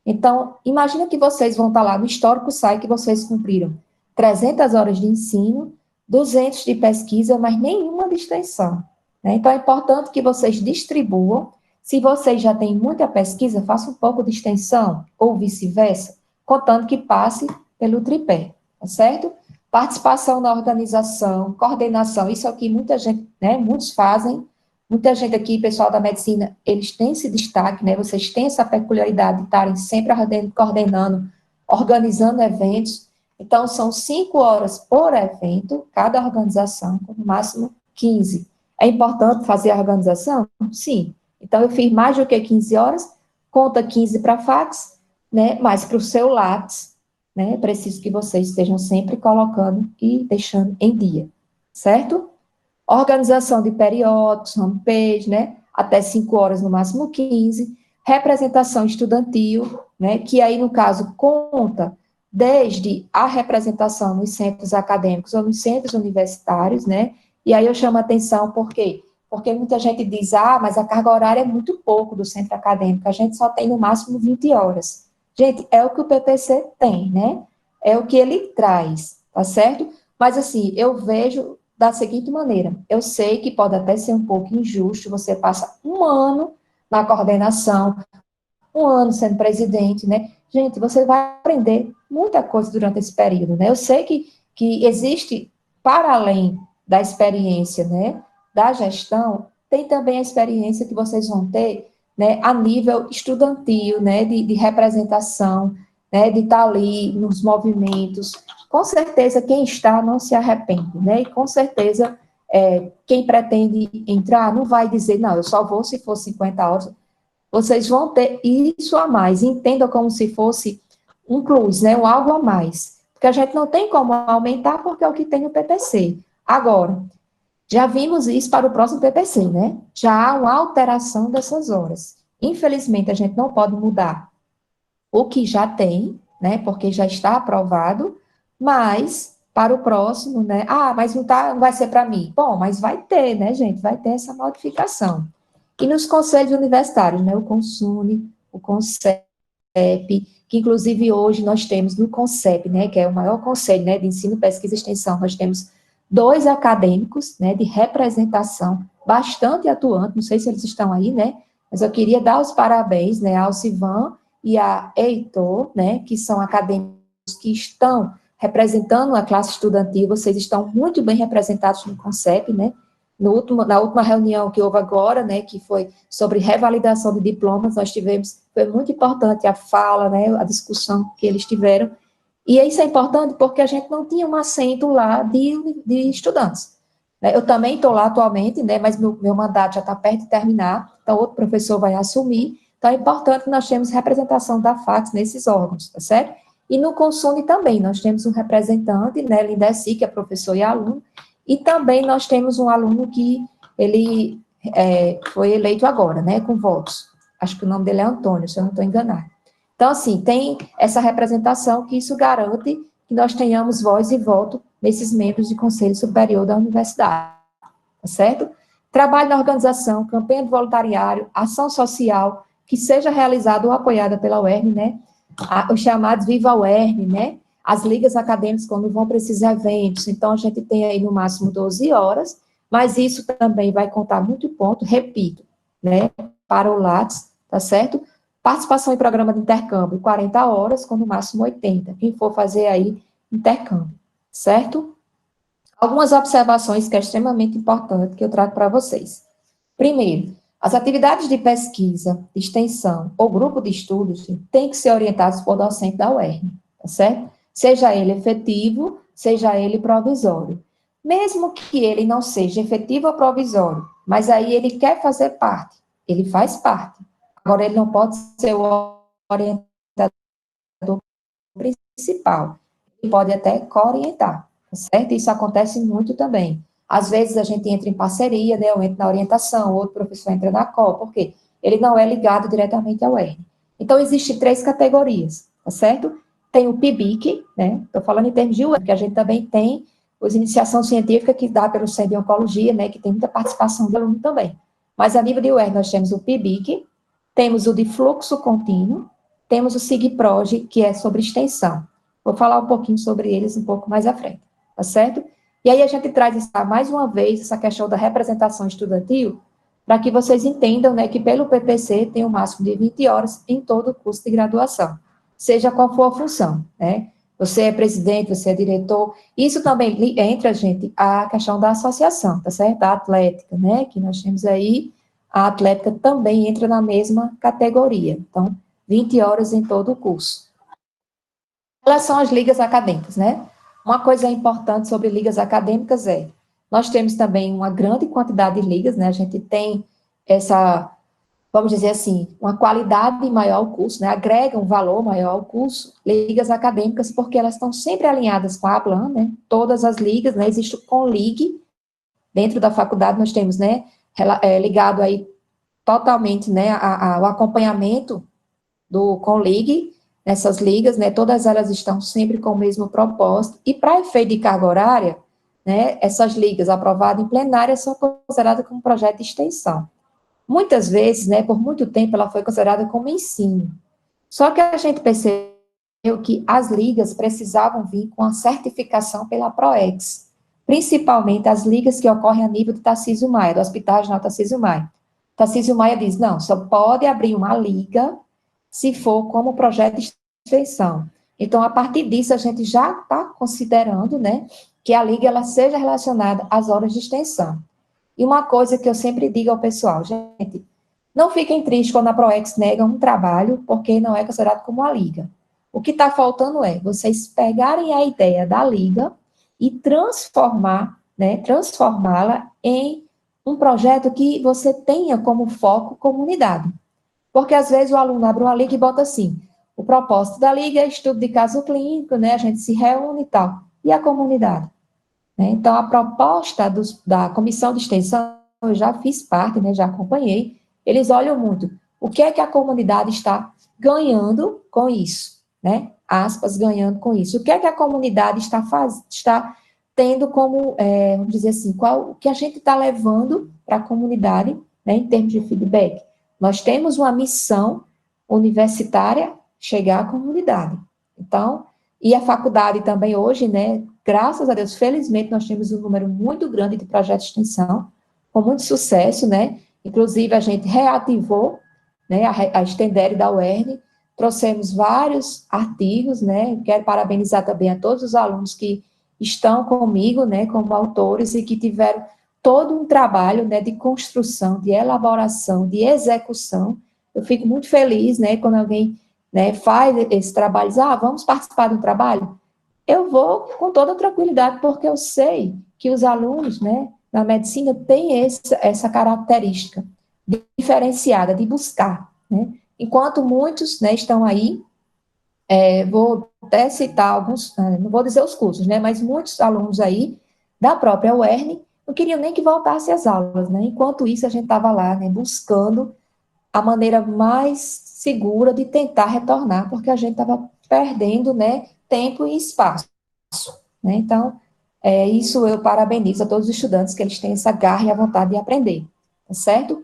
B: Então, imagina que vocês vão estar lá no histórico, sai que vocês cumpriram 300 horas de ensino, 200 de pesquisa, mas nenhuma de extensão. Né? Então, é importante que vocês distribuam. Se vocês já têm muita pesquisa, faça um pouco de extensão, ou vice-versa, contando que passe pelo tripé, tá certo? Participação na organização, coordenação, isso aqui muita gente, né, muitos fazem, Muita gente aqui, pessoal da medicina, eles têm esse destaque, né? Vocês têm essa peculiaridade de estarem sempre coordenando, organizando eventos. Então, são 5 horas por evento, cada organização, com no máximo 15. É importante fazer a organização? Sim. Então, eu fiz mais do que 15 horas, conta 15 para fax, né? Mais para o seu Lattes, né? Preciso que vocês estejam sempre colocando e deixando em dia, certo? Organização de periódicos, homepage, né? Até 5 horas, no máximo 15. Representação estudantil, né? Que aí, no caso, conta desde a representação nos centros acadêmicos ou nos centros universitários, né? E aí eu chamo a atenção, por quê? Porque muita gente diz, mas a carga horária é muito pouco do centro acadêmico, a gente só tem no máximo 20 horas. Gente, é o que o PPC tem, né? É o que ele traz, tá certo? Mas, assim, eu vejo da seguinte maneira, eu sei que pode até ser um pouco injusto, você passa um ano na coordenação, um ano sendo presidente, né? Gente, você vai aprender muita coisa durante esse período, né? Eu sei que existe, para além da experiência, né, da gestão, tem também a experiência que vocês vão ter, né, a nível estudantil, né, de representação, né, de estar ali nos movimentos. Com certeza, quem está não se arrepende, né? E com certeza, quem pretende entrar não vai dizer, não, eu só vou se for 50 horas. Vocês vão ter isso a mais, entenda como se fosse um plus, né, um algo a mais, porque a gente não tem como aumentar porque é o que tem no PPC. Agora, já vimos isso para o próximo PPC, né, já há uma alteração dessas horas. Infelizmente, a gente não pode mudar o que já tem, né, porque já está aprovado, mas para o próximo, né, mas não, não vai ser para mim. Bom, mas vai ter, né, gente, vai ter essa modificação. E nos conselhos universitários, né, o CONSUNE, o CONCEP, que inclusive hoje nós temos no CONCEP, né, que é o maior conselho, né, de ensino, pesquisa e extensão, nós temos 2 acadêmicos, né, de representação bastante atuante, não sei se eles estão aí, né, mas eu queria dar os parabéns, né, ao Alcivan e a Heitor, né, que são acadêmicos que estão representando a classe estudantil, vocês estão muito bem representados no CONCEP, né, na última reunião que houve agora, né, que foi sobre revalidação de diplomas, nós tivemos, foi muito importante a fala, né, a discussão que eles tiveram, e isso é importante porque a gente não tinha um assento lá de estudantes. Né? Eu também estou lá atualmente, né, mas meu mandato já está perto de terminar, então outro professor vai assumir, então é importante que nós temos representação da FACS nesses órgãos, tá certo? E no Consune também, nós temos um representante, né, Lindeci, que é professor e aluno, e também nós temos um aluno que ele foi eleito agora, né, com votos. Acho que o nome dele é Antônio, se eu não estou enganado. Então, assim, tem essa representação que isso garante que nós tenhamos voz e voto nesses membros de Conselho Superior da Universidade, tá certo? Trabalho na organização, campanha de voluntariado, ação social, que seja realizada ou apoiada pela UERN, né, os chamados Viva UERN, né, as ligas acadêmicas quando vão para esses eventos, então a gente tem aí no máximo 12 horas, mas isso também vai contar muito ponto, repito, né, para o Lattes, tá certo? Participação em programa de intercâmbio, 40 horas, com no máximo 80, quem for fazer aí intercâmbio, certo? Algumas observações que é extremamente importante que eu trago para vocês. Primeiro, as atividades de pesquisa, extensão ou grupo de estudos têm que ser orientados por docente da UERN, tá certo? Seja ele efetivo, seja ele provisório. Mesmo que ele não seja efetivo ou provisório, mas aí ele quer fazer parte, ele faz parte. Agora, ele não pode ser o orientador principal. Ele pode até co-orientar, tá certo? Isso acontece muito também. Às vezes a gente entra em parceria, né? Eu entro na orientação, outro professor entra na co, por quê? Ele não é ligado diretamente ao UERN. Então, existem 3 categorias, tá certo? Tem o PIBIC, né? Estou falando em termos de UERN, que a gente também tem os iniciação científica que dá pelo Centro de Oncologia, né? Que tem muita participação do aluno também. Mas a nível de UERN, nós temos o PIBIC, temos o de fluxo contínuo, temos o SIGPROGE, que é sobre extensão. Vou falar um pouquinho sobre eles um pouco mais à frente, tá certo? E aí a gente traz, mais uma vez, essa questão da representação estudantil, para que vocês entendam, né, que pelo PPC tem um máximo de 20 horas em todo o curso de graduação, seja qual for a função, né? Você é presidente, você é diretor. Isso também entra, gente, a questão da associação, tá certo? A atlética, né? Que nós temos aí, a atlética também entra na mesma categoria. Então, 20 horas em todo o curso. Em relação às ligas acadêmicas, né? Uma coisa importante sobre ligas acadêmicas nós temos também uma grande quantidade de ligas, né? A gente tem essa, vamos dizer assim, uma qualidade maior ao curso, né? Agrega um valor maior ao curso, ligas acadêmicas, porque elas estão sempre alinhadas com a ABLAN, né? Todas as ligas, né? Existe o CONLIG, dentro da faculdade nós temos, né? Ligado aí totalmente, né? O acompanhamento do CONLIG, nessas ligas, né? Todas elas estão sempre com o mesmo propósito, e para efeito de carga horária, né? Essas ligas aprovadas em plenária são consideradas como projeto de extensão. Muitas vezes, né, por muito tempo, ela foi considerada como ensino. Só que a gente percebeu que as ligas precisavam vir com a certificação pela PROEX, principalmente as ligas que ocorrem a nível do Tarcísio Maia, do Hospital Regional Tarcísio Maia. Tarcísio Maia diz, não, só pode abrir uma liga se for como projeto de extensão. Então, a partir disso, a gente já está considerando, né, que a liga ela seja relacionada às horas de extensão. E uma coisa que eu sempre digo ao pessoal, gente, não fiquem tristes quando a PROEX nega um trabalho, porque não é considerado como uma liga. O que está faltando é vocês pegarem a ideia da liga e transformar, né, transformá-la em um projeto que você tenha como foco comunidade. Porque, às vezes, o aluno abre uma liga e bota assim, o propósito da liga é estudo de caso clínico, né, a gente se reúne e tal. E a comunidade? Né? Então, a proposta da comissão de extensão, eu já fiz parte, né, já acompanhei, eles olham muito o que é que a comunidade está ganhando com isso, né? Aspas, ganhando com isso. O que é que a comunidade está tendo como, vamos dizer assim, o que a gente está levando para a comunidade, né, em termos de feedback. Nós temos uma missão universitária, chegar à comunidade. Então, e a faculdade também hoje, né, graças a Deus, felizmente, nós temos um número muito grande de projetos de extensão, com muito sucesso, né, inclusive a gente reativou, né, a Extendere da UERN, trouxemos vários artigos, né, quero parabenizar também a todos os alunos que estão comigo, né, como autores e que tiveram todo um trabalho, né, de construção, de elaboração, de execução. Eu fico muito feliz, né, quando alguém, né, faz esse trabalho, diz, vamos participar do trabalho? Eu vou com toda tranquilidade, porque eu sei que os alunos, né, na medicina têm essa característica diferenciada de buscar, né, enquanto muitos, né, estão aí, vou até citar alguns, não vou dizer os cursos, né, mas muitos alunos aí da própria UERN não queriam nem que voltasse às aulas, né, enquanto isso a gente estava lá, né, buscando a maneira mais segura de tentar retornar, porque a gente estava perdendo, né, tempo e espaço, né, então, isso eu parabenizo a todos os estudantes, que eles têm essa garra e a vontade de aprender, tá certo?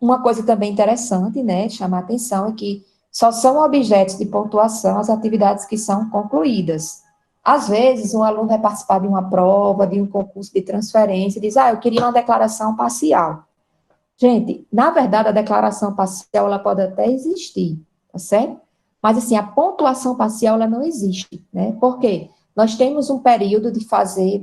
B: Uma coisa também interessante, né, chamar a atenção, é que só são objetos de pontuação as atividades que são concluídas. Às vezes, um aluno vai participar de uma prova, de um concurso de transferência, e diz, eu queria uma declaração parcial. Gente, na verdade, a declaração parcial, ela pode até existir, tá certo? Mas, assim, a pontuação parcial, ela não existe, né? Por quê? Nós temos um período de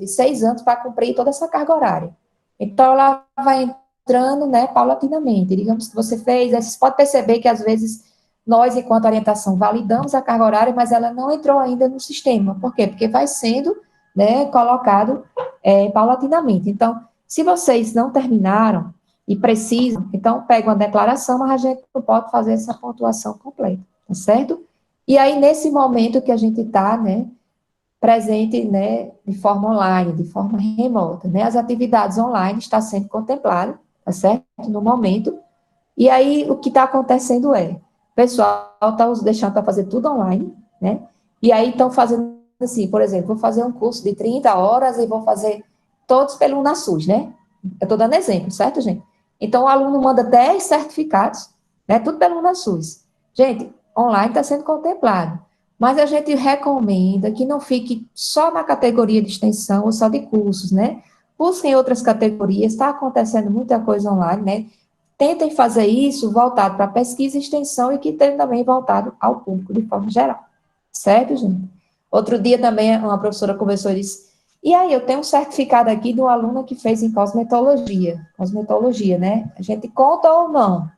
B: 6 anos para cumprir toda essa carga horária. Então, ela vai entrando, né, paulatinamente. Digamos que você fez, você pode perceber que, às vezes, nós, enquanto orientação, validamos a carga horária, mas ela não entrou ainda no sistema. Por quê? Porque vai sendo, né, colocado paulatinamente. Então, se vocês não terminaram e precisam, então pega uma declaração, mas a gente não pode fazer essa pontuação completa, tá certo? E aí, nesse momento que a gente está, né, presente, né, de forma online, de forma remota, né, as atividades online estão sendo contempladas, tá certo? No momento. E aí, o que está acontecendo o pessoal está deixando para fazer tudo online, né, e aí estão fazendo assim, por exemplo, vou fazer um curso de 30 horas e vou fazer todos pelo UNASUS, né? Eu estou dando exemplo, certo, gente? Então, o aluno manda 10 certificados, né, tudo pelo UNASUS. Gente, online está sendo contemplado, mas a gente recomenda que não fique só na categoria de extensão ou só de cursos, né? Busquem outras categorias, está acontecendo muita coisa online, né? Tentem fazer isso voltado para pesquisa e extensão e que tenha também voltado ao público de forma geral. Certo, gente? Outro dia também uma professora conversou e disse, e aí, eu tenho um certificado aqui de uma aluna que fez em cosmetologia, né? A gente conta ou não?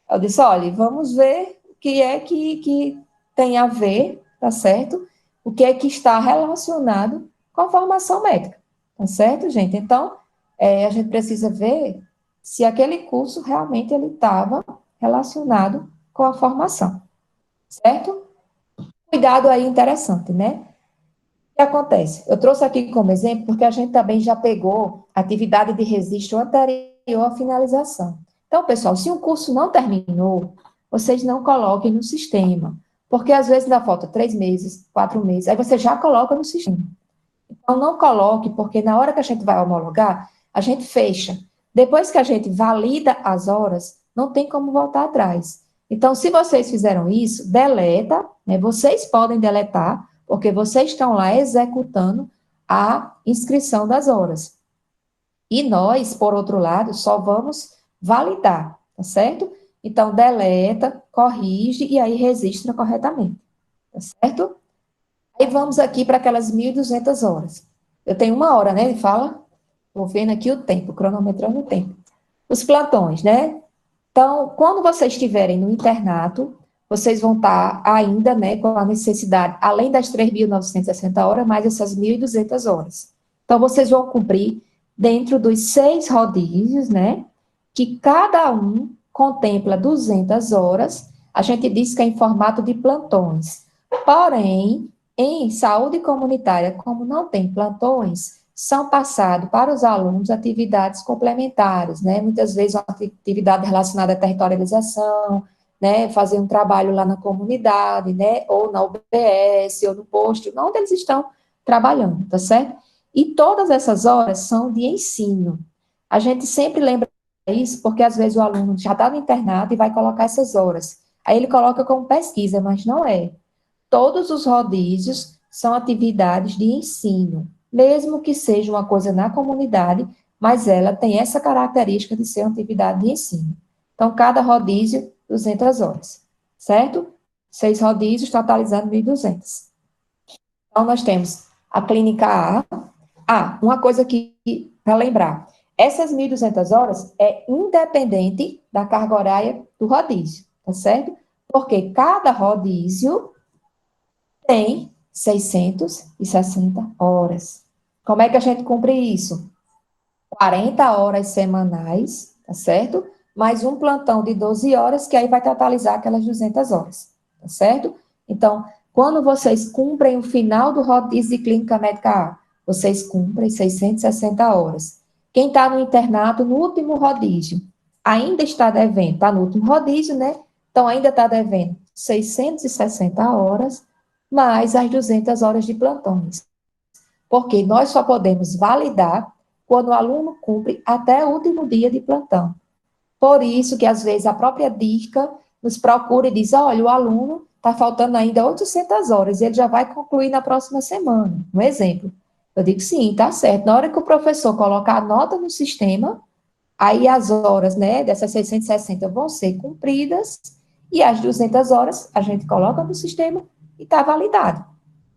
B: Eu disse, olha, vamos ver o que é que tem a ver, tá certo? O que é que está relacionado com a formação médica, tá certo, gente? Então, a gente precisa ver se aquele curso realmente ele estava relacionado com a formação, certo? Cuidado aí interessante, né? O que acontece? Eu trouxe aqui como exemplo porque a gente também já pegou atividade de registro anterior à finalização. Então, pessoal, se um curso não terminou, vocês não coloquem no sistema, porque às vezes ainda falta 3 meses, 4 meses, aí você já coloca no sistema. Então, não coloque, porque na hora que a gente vai homologar, a gente fecha. Depois que a gente valida as horas, não tem como voltar atrás. Então, se vocês fizeram isso, deleta, né? Vocês podem deletar, porque vocês estão lá executando a inscrição das horas. E nós, por outro lado, só vamos validar, tá certo? Então, deleta, corrige e aí registra corretamente, tá certo? Aí vamos aqui para aquelas 1.200 horas. Eu tenho 1 hora, né? Ele fala, vou vendo aqui o tempo, cronometrando o tempo. Os plantões, né? Então, quando vocês estiverem no internato, vocês vão estar ainda, né, com a necessidade, além das 3.960 horas, mais essas 1.200 horas. Então, vocês vão cumprir dentro dos 6 rodízios, né, que cada um contempla 200 horas. A gente diz que é em formato de plantões. Porém, em saúde comunitária, como não tem plantões, são passados para os alunos atividades complementares, né? Muitas vezes uma atividade relacionada à territorialização, né? Fazer um trabalho lá na comunidade, né? Ou na UBS, ou no posto, onde eles estão trabalhando, tá certo? E todas essas horas são de ensino. A gente sempre lembra isso porque às vezes o aluno já está no internato e vai colocar essas horas. Aí ele coloca como pesquisa, mas não é. Todos os rodízios são atividades de ensino, mesmo que seja uma coisa na comunidade, mas ela tem essa característica de ser uma atividade de ensino. Então, cada rodízio, 200 horas, certo? 6 rodízios, totalizando 1.200. Então, nós temos a clínica A. Uma coisa que, para lembrar, essas 1.200 horas é independente da carga horária do rodízio, tá certo? Porque cada rodízio tem 660 horas. Como é que a gente cumpre isso? 40 horas semanais, tá certo? Mais um plantão de 12 horas, que aí vai totalizar aquelas 200 horas, tá certo? Então, quando vocês cumprem o final do rodízio de clínica médica A, vocês cumprem 660 horas. Quem está no internato, no último rodízio, ainda está devendo, está no último rodízio, né? Então, ainda está devendo 660 horas, mais as 200 horas de plantões. Porque nós só podemos validar quando o aluno cumpre até o último dia de plantão. Por isso que, às vezes, a própria DIRCA nos procura e diz, olha, o aluno está faltando ainda 800 horas, e ele já vai concluir na próxima semana. Um exemplo. Eu digo, sim, tá certo. Na hora que o professor colocar a nota no sistema, aí as horas, né, dessas 660 vão ser cumpridas, e as 200 horas a gente coloca no sistema e está validado.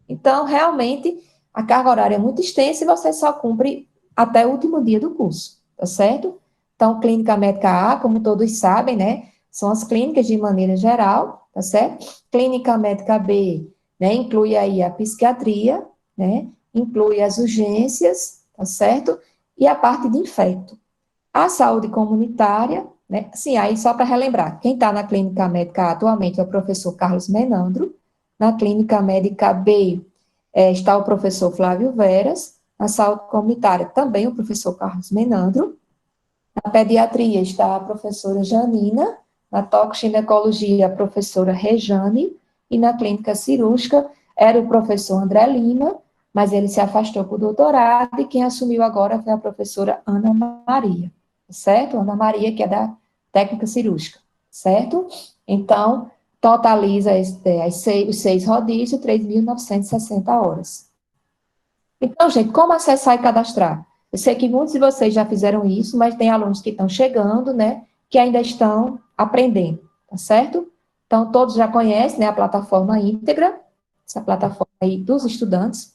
B: Então, realmente, a carga horária é muito extensa e você só cumpre até o último dia do curso, tá certo? Então, clínica médica A, como todos sabem, né, são as clínicas de maneira geral, tá certo? Clínica médica B, né, inclui aí a psiquiatria, né, inclui as urgências, tá certo? E a parte de infecto. A saúde comunitária, né, assim, aí só para relembrar, quem está na clínica médica A atualmente é o professor Carlos Menandro, na clínica médica B está o professor Flávio Veras, na saúde comunitária também o professor Carlos Menandro, na pediatria está a professora Janina, na toxicologia a professora Rejane, e na clínica cirúrgica era o professor André Lima, mas ele se afastou para o doutorado, e quem assumiu agora foi a professora Ana Maria, certo? Ana Maria, que é da técnica cirúrgica, certo? Então, totaliza os 6 rodízios, 3.960 horas. Então, gente, como acessar e cadastrar? Eu sei que muitos de vocês já fizeram isso, mas tem alunos que estão chegando, né, que ainda estão aprendendo, tá certo? Então, todos já conhecem, né, a plataforma íntegra, essa plataforma aí dos estudantes.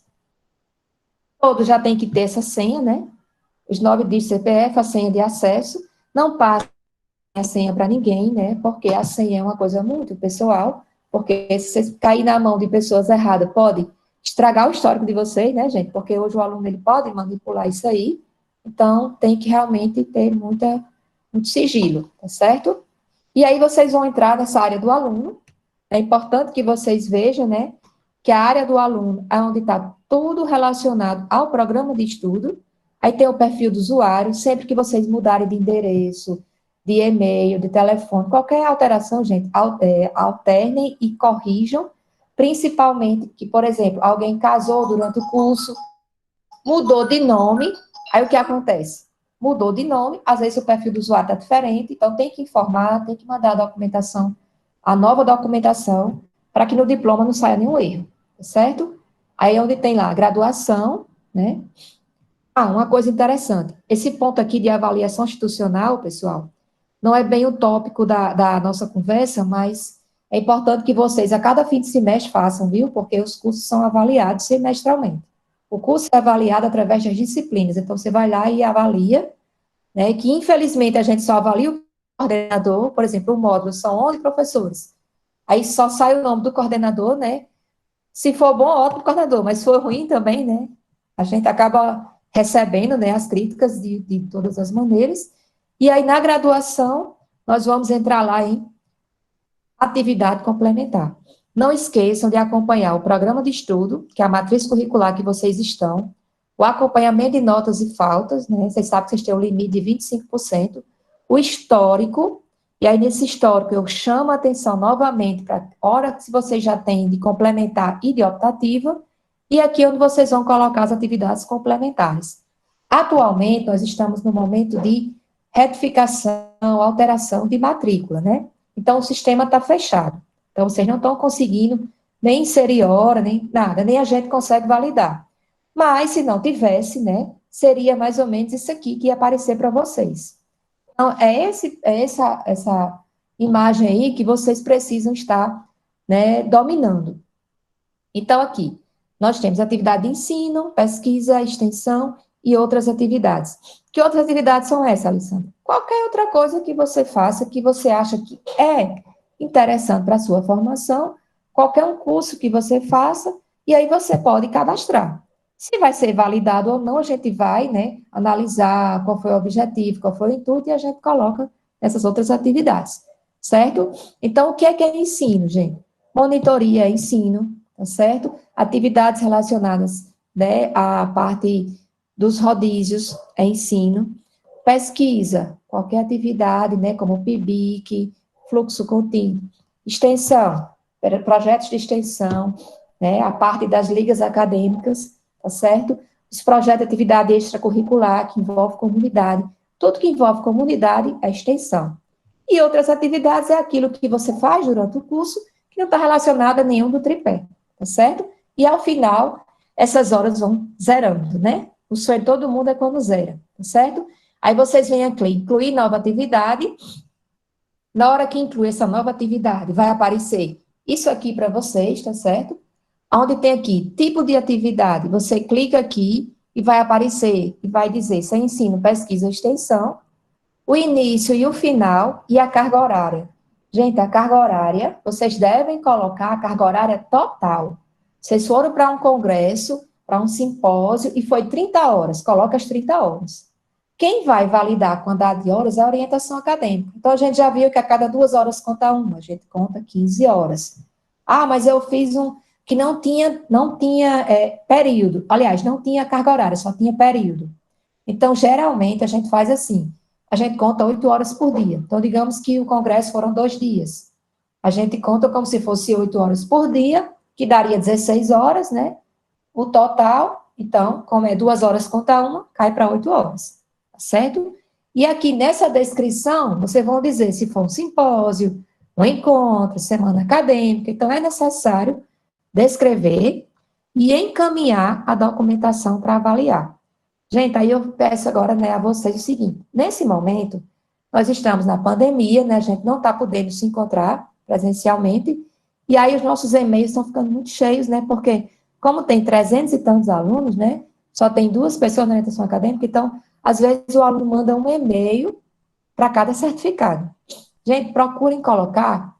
B: Todos já têm que ter essa senha, né? Os 9 dígitos CPF, a senha de acesso. Não passe a senha para ninguém, né? Porque a senha é uma coisa muito pessoal, porque se você cair na mão de pessoas erradas, pode estragar o histórico de vocês, né, gente? Porque hoje o aluno ele pode manipular isso aí. Então, tem que realmente ter muito sigilo, tá certo? E aí vocês vão entrar nessa área do aluno. É importante que vocês vejam, né, que a área do aluno é onde está tudo relacionado ao programa de estudo. Aí tem o perfil do usuário. Sempre que vocês mudarem de endereço, de e-mail, de telefone, qualquer alteração, gente, alternem e corrijam, principalmente que, por exemplo, alguém casou durante o curso, mudou de nome, aí o que acontece? Mudou de nome, às vezes o perfil do usuário está diferente, então tem que informar, tem que mandar a documentação, a nova documentação, para que no diploma não saia nenhum erro, tá certo? Aí é onde tem lá a graduação, né? Ah, uma coisa interessante, esse ponto aqui de avaliação institucional, pessoal, não é bem o tópico da nossa conversa, mas é importante que vocês, a cada fim de semestre, façam, viu? Porque os cursos são avaliados semestralmente. O curso é avaliado através das disciplinas, então você vai lá e avalia, né? Que infelizmente a gente só avalia o coordenador, por exemplo, o módulo são 11 professores. Aí só sai o nome do coordenador, né? Se for bom, ótimo coordenador, mas se for ruim também, né? A gente acaba recebendo, né, as críticas de todas as maneiras. E aí, na graduação, nós vamos entrar lá em atividade complementar. Não esqueçam de acompanhar o programa de estudo, que é a matriz curricular que vocês estão, o acompanhamento de notas e faltas, né? Vocês sabem que vocês têm um limite de 25%, o histórico, e aí nesse histórico eu chamo a atenção novamente para a hora que vocês já têm de complementar e de optativa, e aqui onde vocês vão colocar as atividades complementares. Atualmente, nós estamos no momento de retificação, alteração de matrícula, né? Então, o sistema está fechado. Então, vocês não estão conseguindo nem inserir hora, nem nada, nem a gente consegue validar. Mas, se não tivesse, né, seria mais ou menos isso aqui que ia aparecer para vocês. Então, essa imagem aí que vocês precisam estar, né, dominando. Então, aqui, nós temos atividade de ensino, pesquisa, extensão e outras atividades. Que outras atividades são essas, Alessandra? Qualquer outra coisa que você faça, que você acha que é interessante para a sua formação, qualquer um curso que você faça, e aí você pode cadastrar. Se vai ser validado ou não, a gente vai, né, analisar qual foi o objetivo, qual foi o intuito, e a gente coloca essas outras atividades, certo? Então, o que é ensino, gente? Monitoria é ensino, tá certo? Atividades relacionadas, né, à parte dos rodízios é ensino. Pesquisa, qualquer atividade, né, como PIBIC, fluxo contínuo. Extensão, projetos de extensão, né, a parte das ligas acadêmicas, tá certo? Os projetos de atividade extracurricular, que envolve comunidade. Tudo que envolve comunidade é extensão. E outras atividades é aquilo que você faz durante o curso, que não está relacionado a nenhum do tripé, tá certo? E ao final, essas horas vão zerando, né? O sonho de todo mundo é quando zera, tá certo? Aí vocês vêm aqui, incluir nova atividade. Na hora que inclui essa nova atividade, vai aparecer isso aqui para vocês, tá certo? Onde tem aqui, tipo de atividade, você clica aqui e vai aparecer, e vai dizer se é ensino, pesquisa ou extensão, o início e o final, e a carga horária. Gente, a carga horária, vocês devem colocar a carga horária total. Vocês foram para um congresso, para um simpósio, e foi 30 horas, coloca as 30 horas. Quem vai validar a quantidade de horas é a orientação acadêmica. Então, a gente já viu que a cada 2 horas conta uma, a gente conta 15 horas. Ah, mas eu fiz um que não tinha período. Aliás, não tinha carga horária, só tinha período. Então, geralmente, a gente faz assim, a gente conta 8 horas por dia. Então, digamos que o congresso foram 2 dias. A gente conta como se fosse 8 horas por dia, que daria 16 horas, né? O total, então, como é 2 horas conta uma, cai para 8 horas, tá certo? E aqui nessa descrição, vocês vão dizer se for um simpósio, um encontro, semana acadêmica, então é necessário descrever e encaminhar a documentação para avaliar. Gente, aí eu peço agora, né, a vocês o seguinte, nesse momento, nós estamos na pandemia, né, a gente não está podendo se encontrar presencialmente, e aí os nossos e-mails estão ficando muito cheios, né, porque como tem 300 e tantos alunos, né, só tem 2 pessoas na orientação acadêmica, então, às vezes o aluno manda um e-mail para cada certificado. Gente, procurem colocar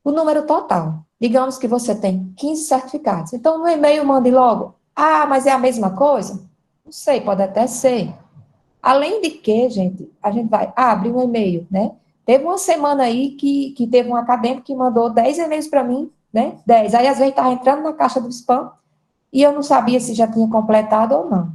B: o número total. Digamos que você tem 15 certificados. Então, no e-mail, mande logo. Ah, mas é a mesma coisa? Não sei, pode até ser. Além de que, gente, a gente vai abrir um e-mail, né? Teve uma semana aí que teve um acadêmico que mandou 10 e-mails para mim, né? 10. Aí, às vezes, estava entrando na caixa do spam e eu não sabia se já tinha completado ou não.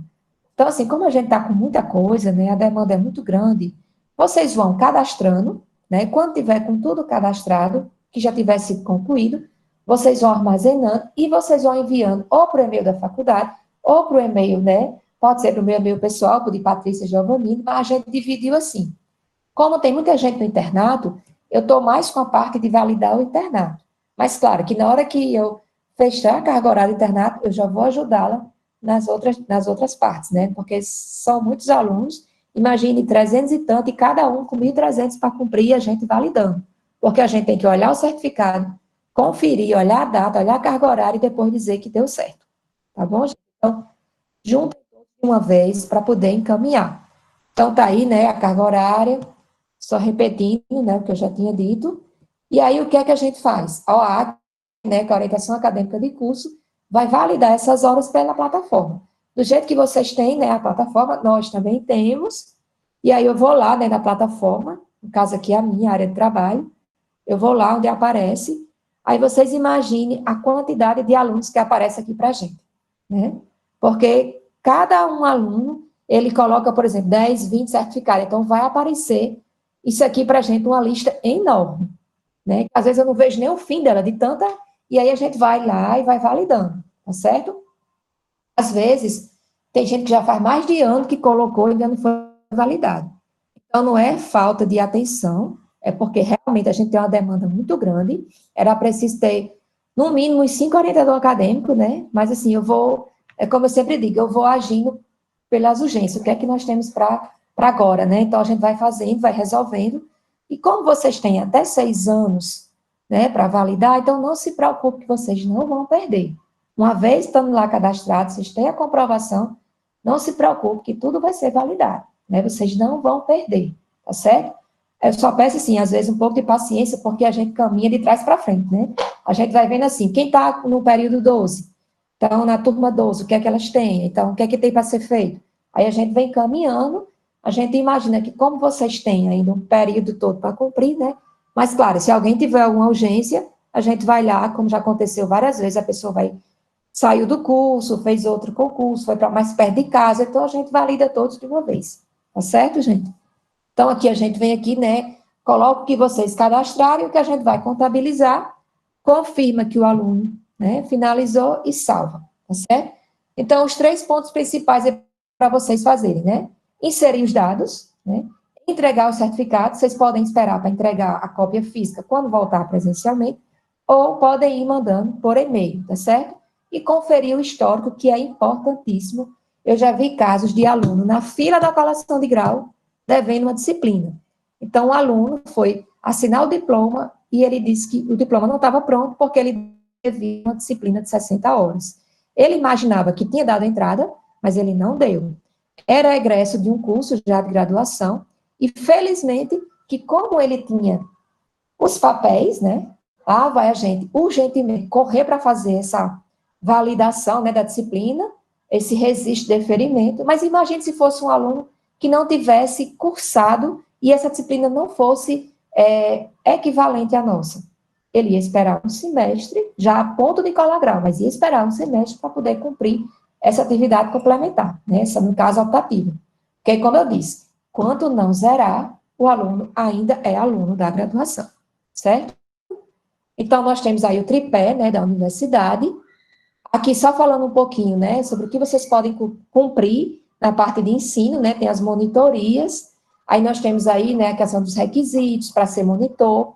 B: Então, assim, como a gente está com muita coisa, né? A demanda é muito grande, vocês vão cadastrando, né? Quando tiver com tudo cadastrado, que já tiver sido concluído, vocês vão armazenando e vocês vão enviando ou para o e-mail da faculdade, ou para o e-mail, né? Pode ser para o meu e-mail pessoal, para o de Patrícia Giovannini, mas a gente dividiu assim. Como tem muita gente no internato, eu estou mais com a parte de validar o internato. Mas, claro, que na hora que eu fechar a carga horária do internato, eu já vou ajudá-la nas outras partes, né? Porque são muitos alunos, imagine 300 e tanto, e cada um com 1.300 para cumprir e a gente validando. Porque a gente tem que olhar o certificado, conferir, olhar a data, olhar a carga horária e depois dizer que deu certo. Tá bom, gente? Então, juntem todos de uma vez para poder encaminhar. Então, tá aí, né, a carga horária, só repetindo, né, o que eu já tinha dito. E aí, o que é que a gente faz? A OAC, né, que é a Orientação Acadêmica de Curso, vai validar essas horas pela plataforma. Do jeito que vocês têm, né, a plataforma, nós também temos. E aí, eu vou lá, né, na plataforma, no caso aqui, a minha área de trabalho, eu vou lá onde aparece, aí vocês imaginem a quantidade de alunos que aparece aqui para a gente, né? Porque cada um aluno, ele coloca, por exemplo, 10, 20 certificados, então vai aparecer isso aqui para a gente, uma lista enorme, né? Às vezes eu não vejo nem o fim dela, de tanta, e aí a gente vai lá e vai validando, tá certo? Às vezes, tem gente que já faz mais de ano que colocou e ainda não foi validado. Então, não é falta de atenção, é porque realmente a gente tem uma demanda muito grande, era preciso ter, no mínimo, uns 5 orientadores acadêmicos, né? Mas, assim, eu vou, é como eu sempre digo, eu vou agindo pelas urgências, o que é que nós temos para agora, né? Então, a gente vai fazendo, vai resolvendo, e como vocês têm até 6 anos, né, para validar, então não se preocupe que vocês não vão perder. Uma vez estando lá cadastrados, vocês têm a comprovação, não se preocupe que tudo vai ser validado, né? Vocês não vão perder, tá certo? Eu só peço, assim, às vezes um pouco de paciência, porque a gente caminha de trás para frente, né? A gente vai vendo assim, quem está no período 12, então, na turma 12, o que é que elas têm? Então, o que é que tem para ser feito? Aí a gente vem caminhando, a gente imagina que como vocês têm ainda um período todo para cumprir, né? Mas, claro, se alguém tiver alguma urgência, a gente vai lá, como já aconteceu várias vezes, a pessoa vai, saiu do curso, fez outro concurso, foi para mais perto de casa, então a gente valida todos de uma vez. Tá certo, gente? Então, aqui a gente vem aqui, né? Coloca o que vocês cadastraram e o que a gente vai contabilizar, confirma que o aluno, né, finalizou e salva, tá certo? Então, os 3 pontos principais é para vocês fazerem, né? Inserir os dados, né? Entregar o certificado, vocês podem esperar para entregar a cópia física quando voltar presencialmente, ou podem ir mandando por e-mail, tá certo? E conferir o histórico, que é importantíssimo. Eu já vi casos de aluno na fila da colação de grau devendo uma disciplina. Então, o aluno foi assinar o diploma e ele disse que o diploma não estava pronto porque ele devia uma disciplina de 60 horas. Ele imaginava que tinha dado entrada, mas ele não deu. Era egresso de um curso já de graduação e, felizmente, que como ele tinha os papéis, né, lá vai a gente urgentemente correr para fazer essa validação, né, da disciplina, esse registro de deferimento, mas imagine se fosse um aluno que não tivesse cursado e essa disciplina não fosse equivalente à nossa. Ele ia esperar um semestre, já a ponto de colar grau, mas ia esperar um semestre para poder cumprir essa atividade complementar, né? Essa, no caso, optativa. Porque, como eu disse, quando não zerar, o aluno ainda é aluno da graduação, certo? Então, nós temos aí o tripé, né, da universidade. Aqui, só falando um pouquinho, né, sobre o que vocês podem cumprir na parte de ensino, né, tem as monitorias, aí nós temos aí, né, a questão dos requisitos para ser monitor.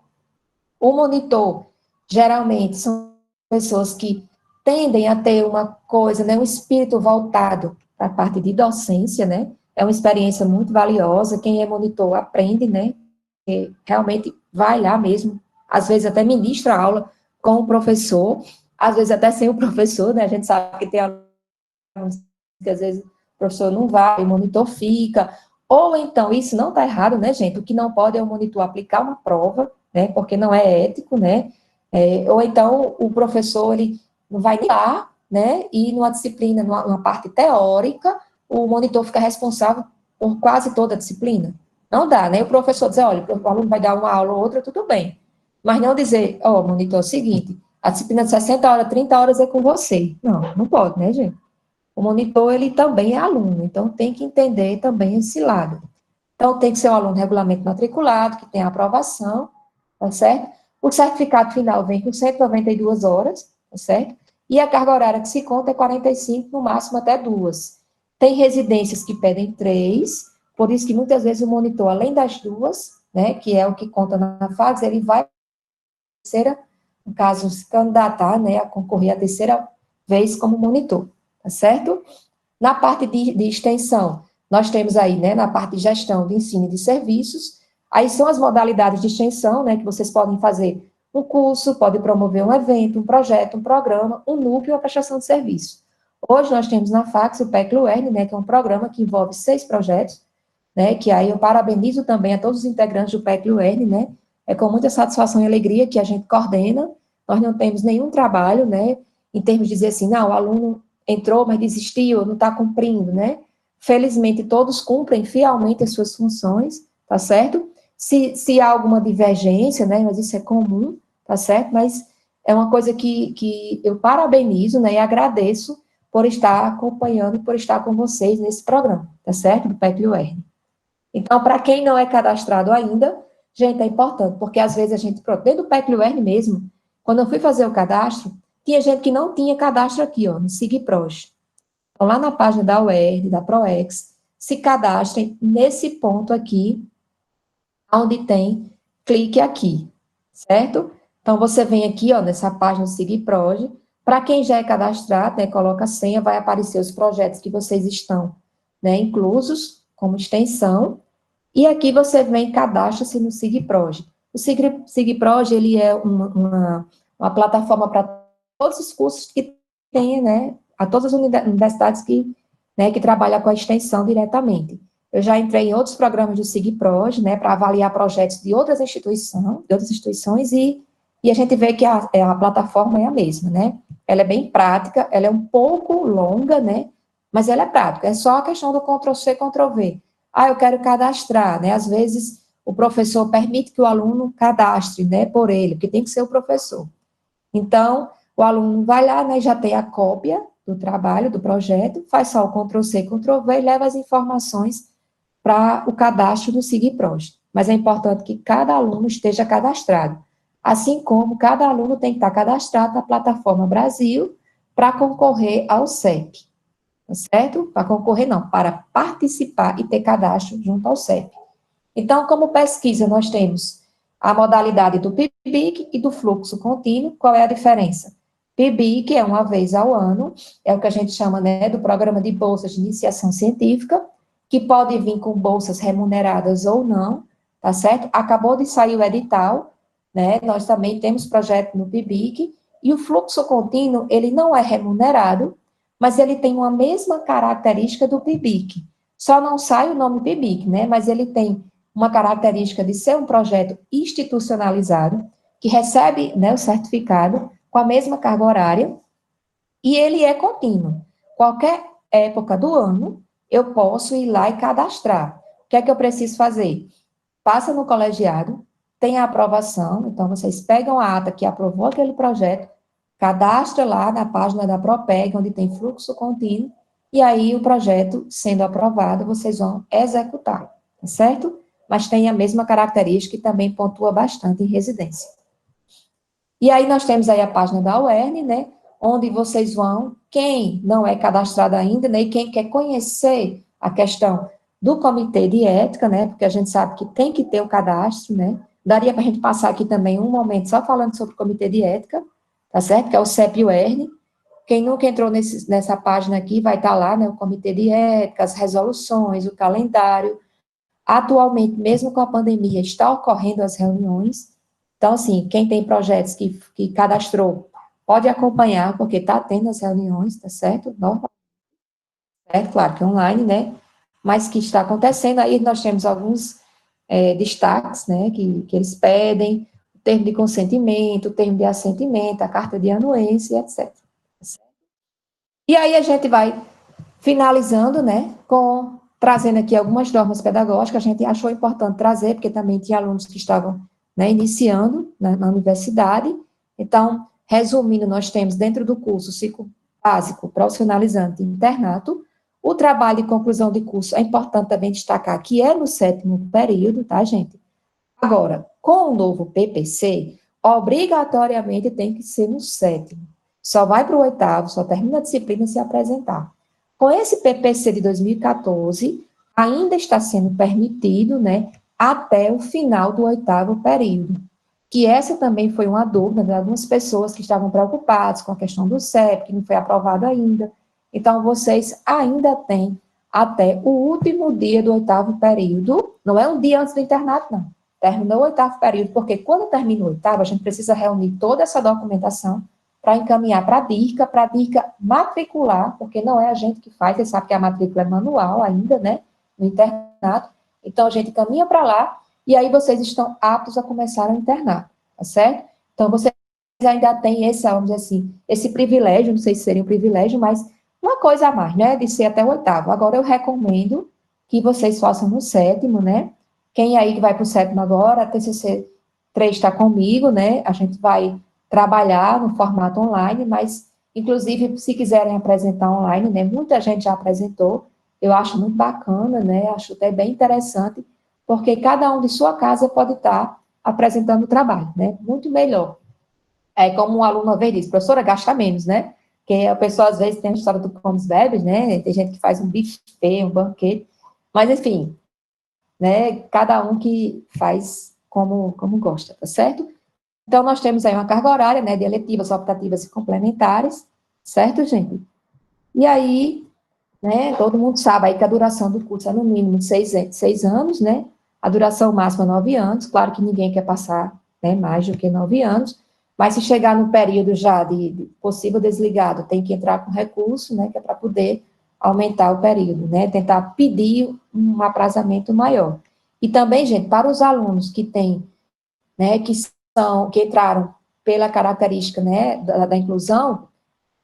B: O monitor, geralmente, são pessoas que tendem a ter uma coisa, né, um espírito voltado para a parte de docência, né, é uma experiência muito valiosa, quem é monitor aprende, né, realmente vai lá mesmo, às vezes até ministra aula com o professor. às vezes até sem o professor, né? A gente sabe que tem alunos que às vezes o professor não vai, o monitor fica, ou então, isso não está errado, né, gente? O que não pode é o monitor aplicar uma prova, né? Porque não é ético, né? Ou então o professor, ele não vai nem lá, né? E numa disciplina, numa parte teórica, o monitor fica responsável por quase toda a disciplina. Não dá, né? O professor dizer, olha, o aluno vai dar uma aula ou outra, tudo bem. Mas não dizer, ó, monitor, é o seguinte, a disciplina de 60 horas, 30 horas é com você. Não, não pode, né, gente? O monitor, ele também é aluno, então tem que entender também esse lado. Então, tem que ser um aluno regularmente matriculado, que tenha aprovação, tá certo? O certificado final vem com 192 horas, tá certo? E a carga horária que se conta é 45, no máximo até 2. Tem residências que pedem 3, por isso que muitas vezes o monitor, além das 2, né, que é o que conta na FAGS, ele vai terceira, no caso, se candidatar, né, a concorrer a terceira vez como monitor, tá certo? Na parte de extensão, nós temos aí, né, na parte de gestão de ensino e de serviços, aí são as modalidades de extensão, né, que vocês podem fazer um curso, podem promover um evento, um projeto, um programa, um núcleo, uma prestação de serviço. Hoje nós temos na FACS o PEC-LUERN, né, que é um programa que envolve 6 projetos, né, que aí eu parabenizo também a todos os integrantes do PEC-LUERN, né, é com muita satisfação e alegria que a gente coordena, nós não temos nenhum trabalho, né, em termos de dizer assim, não, o aluno entrou, mas desistiu, não está cumprindo, né? Felizmente, todos cumprem fielmente as suas funções, tá certo? Se há alguma divergência, né, mas isso é comum, tá certo? Mas é uma coisa que eu parabenizo, né, e agradeço por estar acompanhando, por estar com vocês nesse programa, tá certo? Do PEC-UERN. Então, para quem não é cadastrado ainda, gente, é importante, porque às vezes a gente, pronto, dentro do PEC-UERN mesmo, quando eu fui fazer o cadastro, tinha gente que não tinha cadastro aqui, ó, no SIGPROS. Então, lá na página da UERN, da PROEX, se cadastrem nesse ponto aqui, onde tem clique aqui, certo? Então, você vem aqui, ó, nessa página do SIGPROS, para quem já é cadastrado, né, coloca a senha, vai aparecer os projetos que vocês estão, né, inclusos, como extensão, e aqui você vem e cadastra-se no SIGPROS. O SIGPROS, ele é uma plataforma para todos os cursos que tem, né, a todas as universidades que, né, que trabalham com a extensão diretamente. Eu já entrei em outros programas do SIGPROS, né, para avaliar projetos de outras instituições, e a gente vê que a plataforma é a mesma, né, ela é bem prática, ela é um pouco longa, né, mas ela é prática, é só a questão do Ctrl+C, Ctrl+V. Ah, eu quero cadastrar, né, às vezes o professor permite que o aluno cadastre, né, por ele, porque tem que ser o professor. Então, o aluno vai lá, né, já tem a cópia do trabalho, do projeto, faz só o Ctrl+C, Ctrl+V e leva as informações para o cadastro do SIGPROS. Mas é importante que cada aluno esteja cadastrado, assim como cada aluno tem que estar cadastrado na plataforma Brasil para concorrer ao CEP, tá certo? Para concorrer não, para participar e ter cadastro junto ao CEP. Então, como pesquisa, nós temos a modalidade do PIBIC e do fluxo contínuo. Qual é a diferença? PIBIC é uma vez ao ano, é o que a gente chama, né, do programa de bolsas de iniciação científica, que pode vir com bolsas remuneradas ou não, tá certo? Acabou de sair o edital, né, nós também temos projeto no PIBIC, e o fluxo contínuo, ele não é remunerado, mas ele tem uma mesma característica do PIBIC. Só não sai o nome PIBIC, né, mas ele tem uma característica de ser um projeto institucionalizado, que recebe, né, o certificado com a mesma carga horária, e ele é contínuo. Qualquer época do ano, eu posso ir lá e cadastrar. O que é que eu preciso fazer? Passa no colegiado, tem a aprovação, então vocês pegam a ata que aprovou aquele projeto, cadastra lá na página da Propeg, onde tem fluxo contínuo, e aí o projeto, sendo aprovado, vocês vão executar, tá certo? Mas tem a mesma característica e também pontua bastante em residência. E aí nós temos aí a página da UERN, né, onde vocês vão, quem não é cadastrado ainda, né, e quem quer conhecer a questão do comitê de ética, né, porque a gente sabe que tem que ter o cadastro, né, daria para a gente passar aqui também um momento só falando sobre o comitê de ética, tá certo, que é o CEP-UERN. Quem nunca entrou nessa página aqui, vai estar lá, né, o comitê de ética, as resoluções, o calendário. Atualmente, mesmo com a pandemia, está ocorrendo as reuniões. Então, assim, quem tem projetos que cadastrou, pode acompanhar, porque está tendo as reuniões, tá certo? Normal, certo? Claro que online, né? Mas que está acontecendo, aí nós temos alguns destaques, né, que eles pedem, o termo de consentimento, o termo de assentimento, a carta de anuência, etc. E aí a gente vai finalizando, né, trazendo aqui algumas normas pedagógicas, a gente achou importante trazer, porque também tinha alunos que estavam, né, iniciando na universidade. Então, resumindo, nós temos dentro do curso ciclo básico, profissionalizante e internato. O trabalho de conclusão de curso é importante também destacar que é no 7º período, tá, gente? Agora, com o novo PPC, obrigatoriamente tem que ser no 7º. Só vai para o 8º, só termina a disciplina se apresentar. Com esse PPC de 2014, ainda está sendo permitido, né, até o final do 8º período. Que essa também foi uma dúvida de algumas pessoas que estavam preocupadas com a questão do CEP, que não foi aprovado ainda. Então, vocês ainda têm até o último dia do 8º período, não é um dia antes do internato, não. Terminou o 8º período, porque quando termina o 8º, a gente precisa reunir toda essa documentação para encaminhar para a DIRCA matricular, porque não é a gente que faz, você sabe que a matrícula é manual ainda, né, no internato. Então, a gente caminha para lá, e aí vocês estão aptos a começar a internar, tá certo? Então, vocês ainda têm esse, vamos dizer assim, esse privilégio, não sei se seria um privilégio, mas uma coisa a mais, né, de ser até o 8º. Agora, eu recomendo que vocês façam no 7º, né? Quem aí que vai para o 7º agora, a TCC 3 está comigo, né? A gente vai trabalhar no formato online, mas, inclusive, se quiserem apresentar online, né? Muita gente já apresentou, eu acho muito bacana, né? Acho até bem interessante, porque cada um de sua casa pode estar apresentando o trabalho, né? Muito melhor. É como um aluno uma vez disse, professora, gasta menos, né? Porque a pessoa, às vezes, tem a história do comes bebes, né? Tem gente que faz um buffet, um banquete, mas, enfim, né? Cada um que faz como gosta, tá certo? Então, nós temos aí uma carga horária, né, de eletivas, optativas e complementares, certo, gente? E aí, né, todo mundo sabe aí que a duração do curso é no mínimo de 6 anos, né? A duração máxima é 9 anos, claro que ninguém quer passar, né, mais do que 9 anos, mas se chegar no período já de possível desligado, tem que entrar com recurso, né, que é para poder aumentar o período, né, tentar pedir um aprazamento maior. E também, gente, para os alunos que têm, né, que entraram pela característica, né, da inclusão,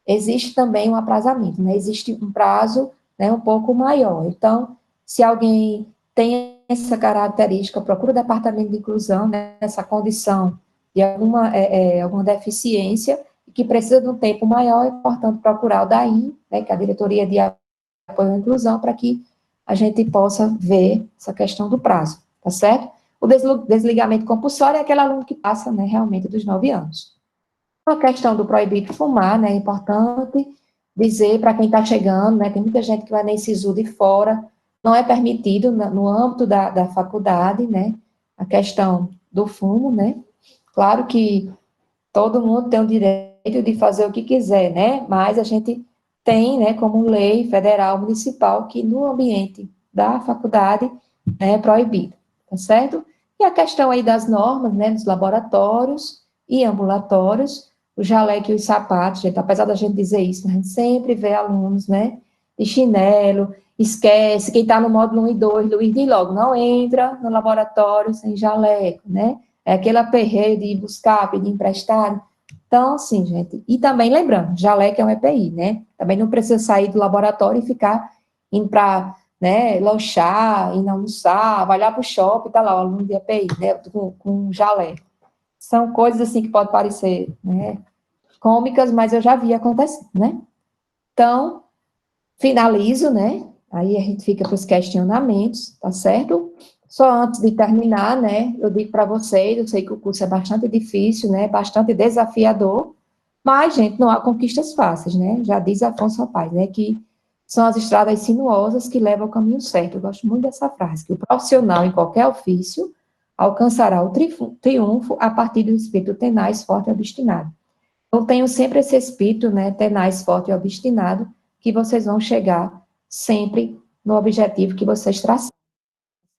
B: existe também um aprazamento, né, existe um prazo, né, um pouco maior. Então, se alguém tem essa característica, procura o departamento de inclusão, né, essa condição de alguma deficiência, que precisa de um tempo maior, é importante procurar o DAIN, né, que é a Diretoria de Apoio à Inclusão, para que a gente possa ver essa questão do prazo, tá certo? O desligamento compulsório é aquele aluno que passa, né, realmente dos 9 anos. A questão do proibido fumar, né, é importante dizer para quem está chegando, né, tem muita gente que vai nem SISU de fora, não é permitido no âmbito da faculdade, né, a questão do fumo, né, claro que todo mundo tem o direito de fazer o que quiser, né, mas a gente tem, né, como lei federal, municipal, que no ambiente da faculdade é proibido, tá certo? E a questão aí das normas, né, dos laboratórios e ambulatórios, o jaleco e os sapatos, gente, apesar da gente dizer isso, a gente sempre vê alunos, né, de chinelo, esquece, quem está no módulo 1 e 2, Luiz diz logo, não entra no laboratório sem jaleco, né, é aquele aperreio de ir buscar, pedir emprestado. Então, assim, gente, e também lembrando, jaleco é um EPI, né, também não precisa sair do laboratório e ficar indo para, né, lanchar, indo almoçar, vai lá para o shopping, tá lá o aluno de EPI, né, com jaleco. São coisas, assim, que podem parecer, né, cômicas, mas eu já vi acontecer, né. Então, finalizo, né, aí a gente fica para os questionamentos, tá certo? Só antes de terminar, né, eu digo para vocês, eu sei que o curso é bastante difícil, né, bastante desafiador, mas, gente, não há conquistas fáceis, né, já diz Afonso Rapaz, né, que são as estradas sinuosas que levam ao caminho certo. Eu gosto muito dessa frase, que o profissional em qualquer ofício alcançará o triunfo a partir do espírito tenaz, forte e obstinado. Então, tenho sempre esse espírito, né, tenaz, forte e obstinado, que vocês vão chegar sempre no objetivo que vocês traçaram,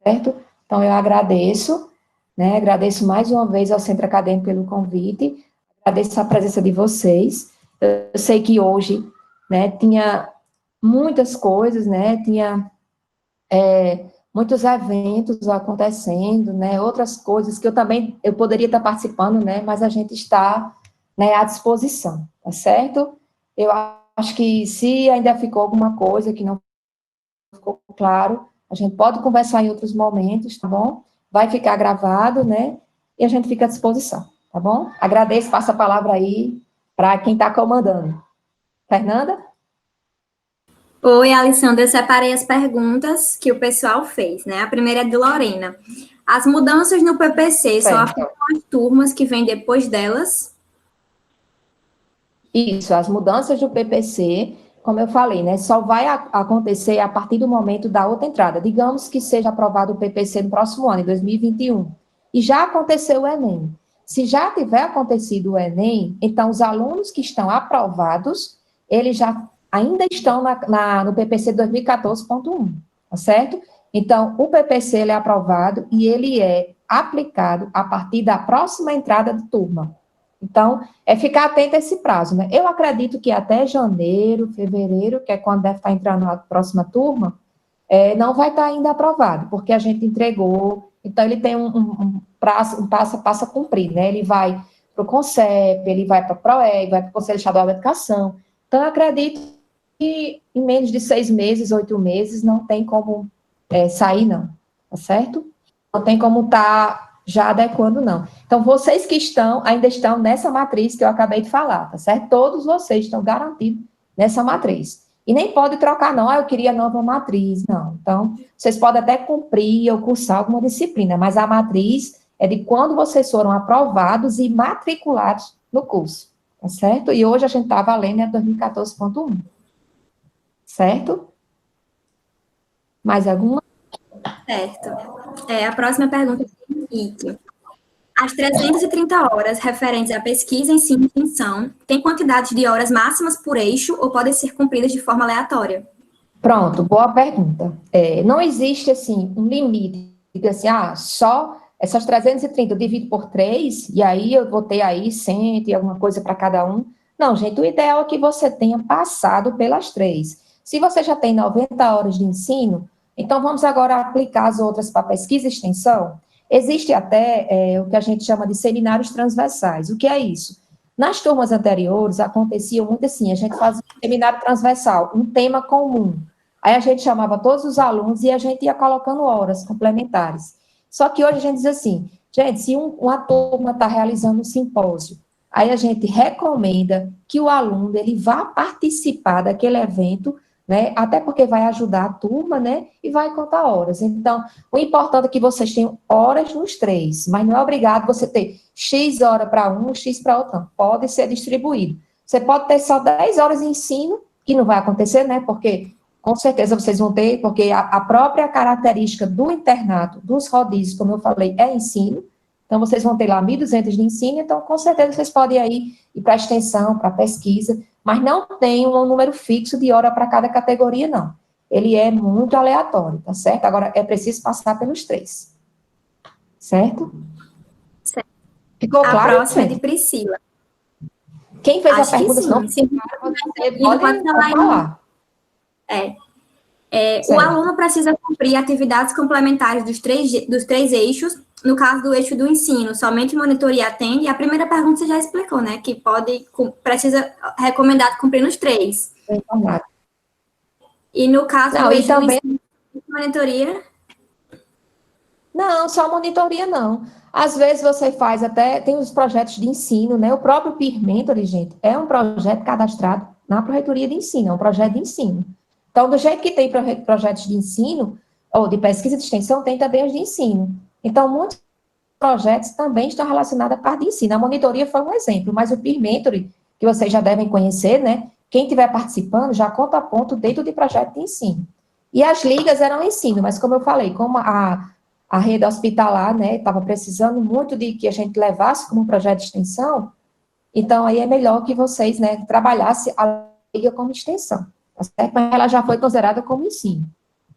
B: certo? Então, eu agradeço, né, agradeço mais uma vez ao Centro Acadêmico pelo convite, Agradeço a presença de vocês. Eu sei que hoje, né, tinha muitas coisas, né, tinha muitos eventos acontecendo, né, outras coisas que eu poderia estar participando, né, mas a gente está, né, à disposição, tá certo? Eu acho que se ainda ficou alguma coisa que não ficou claro, a gente pode conversar em outros momentos, tá bom? Vai ficar gravado, né, e a gente fica à disposição, tá bom? Agradeço, passo a palavra aí para quem está comandando. Fernanda?
A: Oi, Alessandra, eu separei as perguntas que o pessoal fez, né? A primeira é de Lorena. As mudanças no PPC só
B: Certo.
A: afetam as turmas que vêm depois delas?
B: Isso, as mudanças do PPC, como eu falei, né, só vai acontecer a partir do momento da outra entrada. Digamos que seja aprovado o PPC no próximo ano, em 2021, e já aconteceu o Enem. Se já tiver acontecido o Enem, então os alunos que estão aprovados, eles já ainda estão no PPC 2014.1, tá certo? Então, o PPC ele é aprovado e ele é aplicado a partir da próxima entrada de turma. Então, é ficar atento a esse prazo, né? Eu acredito que até janeiro, fevereiro, que é quando deve estar entrando a próxima turma, não vai estar ainda aprovado, porque a gente entregou, então ele tem um prazo, um passo a passo a cumprir, né? Ele vai para o CONCEP, ele vai para a PROEG, vai para o Conselho Estadual da Educação. Então, eu acredito que em menos de 6 meses, 8 meses, não tem como sair, não, tá certo? Não tem como estar já adequando, não. Então, vocês que ainda estão nessa matriz que eu acabei de falar, tá certo? Todos vocês estão garantidos nessa matriz. E nem pode trocar, não, eu queria nova matriz, não. Então, vocês podem até cumprir ou cursar alguma disciplina, mas a matriz é de quando vocês foram aprovados e matriculados no curso, tá certo? E hoje a gente está valendo a 2014.1, certo? Mais alguma?
A: Certo. A próxima pergunta é do Henrique. As 330 horas referentes à pesquisa, ensino e extensão têm quantidade de horas máximas por eixo ou podem ser cumpridas de forma aleatória?
B: Pronto, boa pergunta. Não existe, assim, um limite, diga assim, só essas 330 eu divido por 3, e aí eu vou ter aí 100 e alguma coisa para cada um. Não, gente, o ideal é que você tenha passado pelas 3. Se você já tem 90 horas de ensino, então vamos agora aplicar as outras para pesquisa e extensão. Existe até o que a gente chama de seminários transversais. O que é isso? Nas turmas anteriores, acontecia muito assim, a gente fazia um seminário transversal, um tema comum. Aí a gente chamava todos os alunos e a gente ia colocando horas complementares. Só que hoje a gente diz assim, gente, se uma turma está realizando um simpósio, aí a gente recomenda que o aluno ele vá participar daquele evento, né? Até porque vai ajudar a turma, né? E vai contar horas. Então, o importante é que vocês tenham horas nos 3, mas não é obrigado você ter X hora para um, X para outro, não. Pode ser distribuído. Você pode ter só 10 horas de ensino, que não vai acontecer, né? Porque com certeza vocês vão ter, porque a própria característica do internato, dos rodízios, como eu falei, é ensino. Então, vocês vão ter lá 1.200 de ensino, então, com certeza, vocês podem aí ir para extensão, para pesquisa, mas não tem um número fixo de hora para cada categoria, não. Ele é muito aleatório, tá certo? Agora, é preciso passar pelos 3. Certo?
A: Certo.
B: Ficou
A: A
B: claro,
A: próxima é de
B: gente?
A: Priscila.
B: Quem fez a
A: Acho que
B: pergunta, se não
A: sim.
B: ficou
A: Sim.
B: claro, você
A: Pode falar
B: pode falar.
A: O
B: Certo.
A: aluno precisa cumprir atividades complementares dos três eixos, no caso do eixo do ensino, somente monitoria atende, e a primeira pergunta você já explicou, né, que precisa, recomendado cumprir nos 3.
B: Informado.
A: E no caso do
B: Não, e
A: eixo do
B: também
A: ensino, monitoria...
B: não, só monitoria não. Às vezes você faz até, tem os projetos de ensino, né? O próprio Peer Mentor, gente, é um projeto cadastrado na Pró-Reitoria de Ensino, é um projeto de ensino. Então, do jeito que tem projetos de ensino, ou de pesquisa de extensão, tem também os de ensino. Então, muitos projetos também estão relacionados à parte de ensino. A monitoria foi um exemplo, mas o Peer Mentor, que vocês já devem conhecer, né? Quem estiver participando já conta a ponto dentro de projeto de ensino. E as ligas eram ensino, mas como eu falei, como a rede hospitalar, né, estava precisando muito de que a gente levasse como um projeto de extensão, então aí é melhor que vocês, né, trabalhassem a liga como extensão, tá certo? Mas ela já foi considerada como ensino.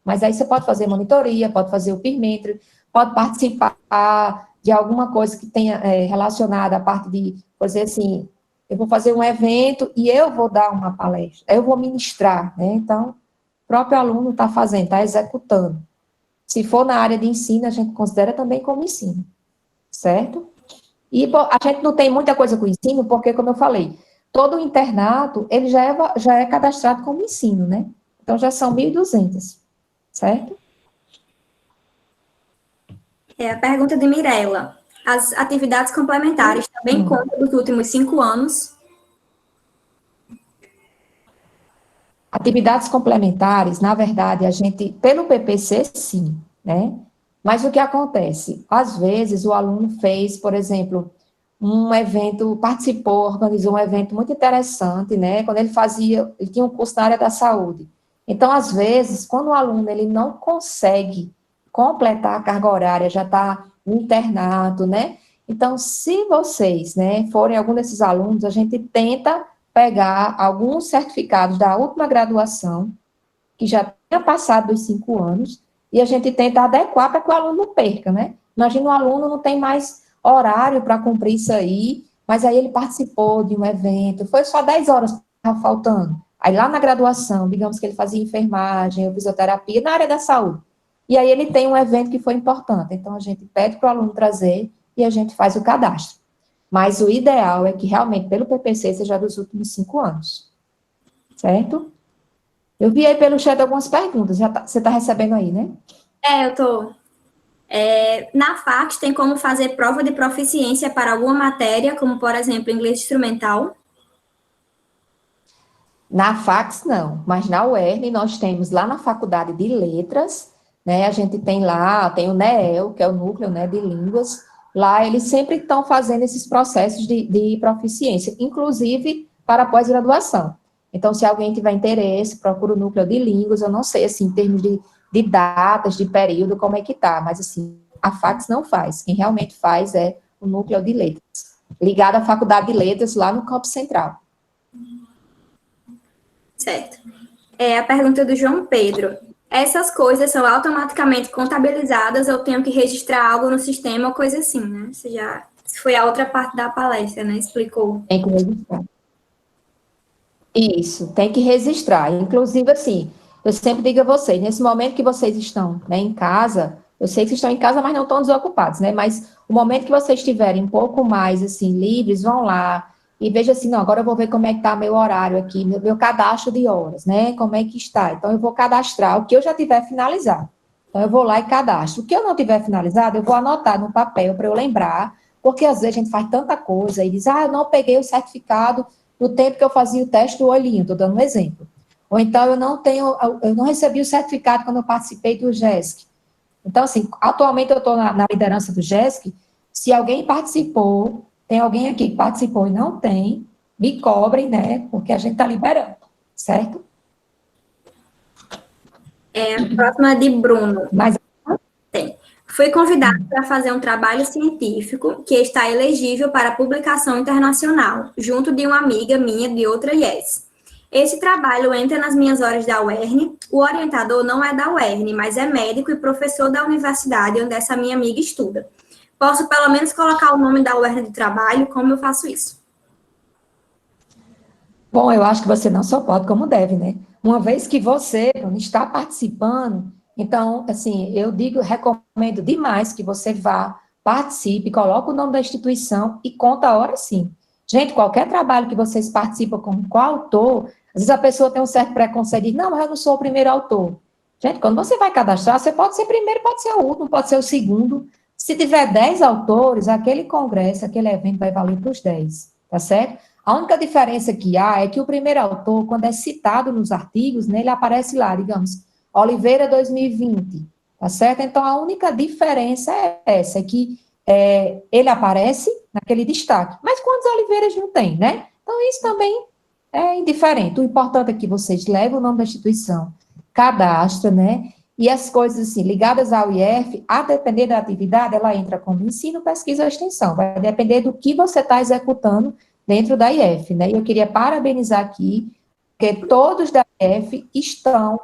B: Mas aí você pode fazer monitoria, pode fazer o perímetro, pode participar de alguma coisa que tenha relacionada à parte de, por exemplo, assim, eu vou fazer um evento e eu vou dar uma palestra, eu vou ministrar, né? Então, o próprio aluno está fazendo, está executando. Se for na área de ensino, a gente considera também como ensino, certo? E bom, a gente não tem muita coisa com ensino, porque, como eu falei, todo o internato, ele já é cadastrado como ensino, né? Então, já são 1.200, certo?
A: A pergunta de Mirella. As atividades complementares também contam dos últimos 5 anos?
B: Atividades complementares, na verdade, a gente, pelo PPC, sim, né? Mas o que acontece? Às vezes, o aluno fez, por exemplo, um evento, participou, organizou um evento muito interessante, né? Quando ele tinha um curso na área da saúde. Então, às vezes, quando o aluno ele não consegue completar a carga horária, já está no internato, né? Então, se vocês, né, forem algum desses alunos, a gente tenta pegar alguns certificados da última graduação, que já tenha passado dos 5 anos, e a gente tenta adequar para que o aluno não perca, né? Imagina o aluno não tem mais horário para cumprir isso aí, mas aí ele participou de um evento, foi só 10 horas que estava faltando. Aí lá na graduação, digamos que ele fazia enfermagem ou fisioterapia na área da saúde. E aí ele tem um evento que foi importante. Então a gente pede para o aluno trazer e a gente faz o cadastro. Mas o ideal é que realmente, pelo PPC, seja dos últimos 5 anos. Certo? Eu vi aí pelo chat algumas perguntas. Você está recebendo aí, né?
A: Eu tô. Na FACS tem como fazer prova de proficiência para alguma matéria, como, por exemplo, inglês instrumental?
B: Na FACS, não. Mas na UERN, nós temos lá na Faculdade de Letras, né? A gente tem lá, tem o NEEL, que é o Núcleo, né, de Línguas. Lá eles sempre estão fazendo esses processos de proficiência, inclusive para pós-graduação. Então, se alguém tiver interesse, procura o Núcleo de Línguas. Eu não sei, assim, em termos de datas, de período, como é que tá. Mas, assim, a FACS não faz. Quem realmente faz é o Núcleo de Letras, ligado à Faculdade de Letras, lá no Campus Central.
A: Certo. A pergunta do João Pedro. Essas coisas são automaticamente contabilizadas ou tenho que registrar algo no sistema ou coisa assim, né? Isso foi a outra parte da palestra, né? Explicou.
B: Tem que registrar. Isso, tem que registrar. Inclusive, assim, eu sempre digo a vocês, nesse momento que vocês estão, né, em casa, eu sei que vocês estão em casa, mas não estão desocupados, né? Mas o momento que vocês estiverem um pouco mais, assim, livres, vão lá e veja assim, não, agora eu vou ver como é que está meu horário aqui, meu cadastro de horas, né? Como é que está. Então, eu vou cadastrar o que eu já tiver finalizado. Então, eu vou lá e cadastro. O que eu não tiver finalizado, eu vou anotar no papel para eu lembrar, porque às vezes a gente faz tanta coisa e diz, eu não peguei o certificado no tempo que eu fazia o teste do olhinho, estou dando um exemplo. Ou então eu não recebi o certificado quando eu participei do GESC. Então, assim, atualmente eu estou na liderança do GESC, se alguém participou, tem alguém aqui que participou e não tem, me cobrem, né, porque a gente está liberando, certo?
A: A próxima é de Bruno.
B: Mas
A: Tem. Fui convidado para fazer um trabalho científico que está elegível para publicação internacional, junto de uma amiga minha de outra IES. Esse trabalho entra nas minhas horas da UERN. O orientador não é da UERN, mas é médico e professor da universidade onde essa minha amiga estuda. Posso pelo menos colocar o nome da UERN de trabalho? Como eu faço isso?
B: bom, eu acho que você não só pode, como deve, né? Uma vez que você Bruno, está participando, então, assim, eu digo, recomendo demais que você vá, participe, coloque o nome da instituição e conta a hora sim. Gente, qualquer trabalho que vocês participam como coautor, às vezes a pessoa tem um certo preconceito e diz, não, mas eu não sou o primeiro autor. Gente, quando você vai cadastrar, você pode ser primeiro, pode ser o último, pode ser o segundo. Se tiver 10 autores, aquele congresso, aquele evento vai valer para os 10, tá certo? A única diferença que há é que o primeiro autor, quando é citado nos artigos, né, ele aparece lá, digamos, Oliveira 2020, tá certo? Então, a única diferença é essa, é que ele aparece naquele destaque. Mas quantos Oliveiras não tem, né? Então, isso também é indiferente. O importante é que vocês levem o nome da instituição, cadastra, né? E as coisas, assim, ligadas ao IF, a depender da atividade, ela entra como ensino, pesquisa ou extensão. Vai depender do que você está executando dentro da IF, né? E eu queria parabenizar aqui, porque todos da IF estão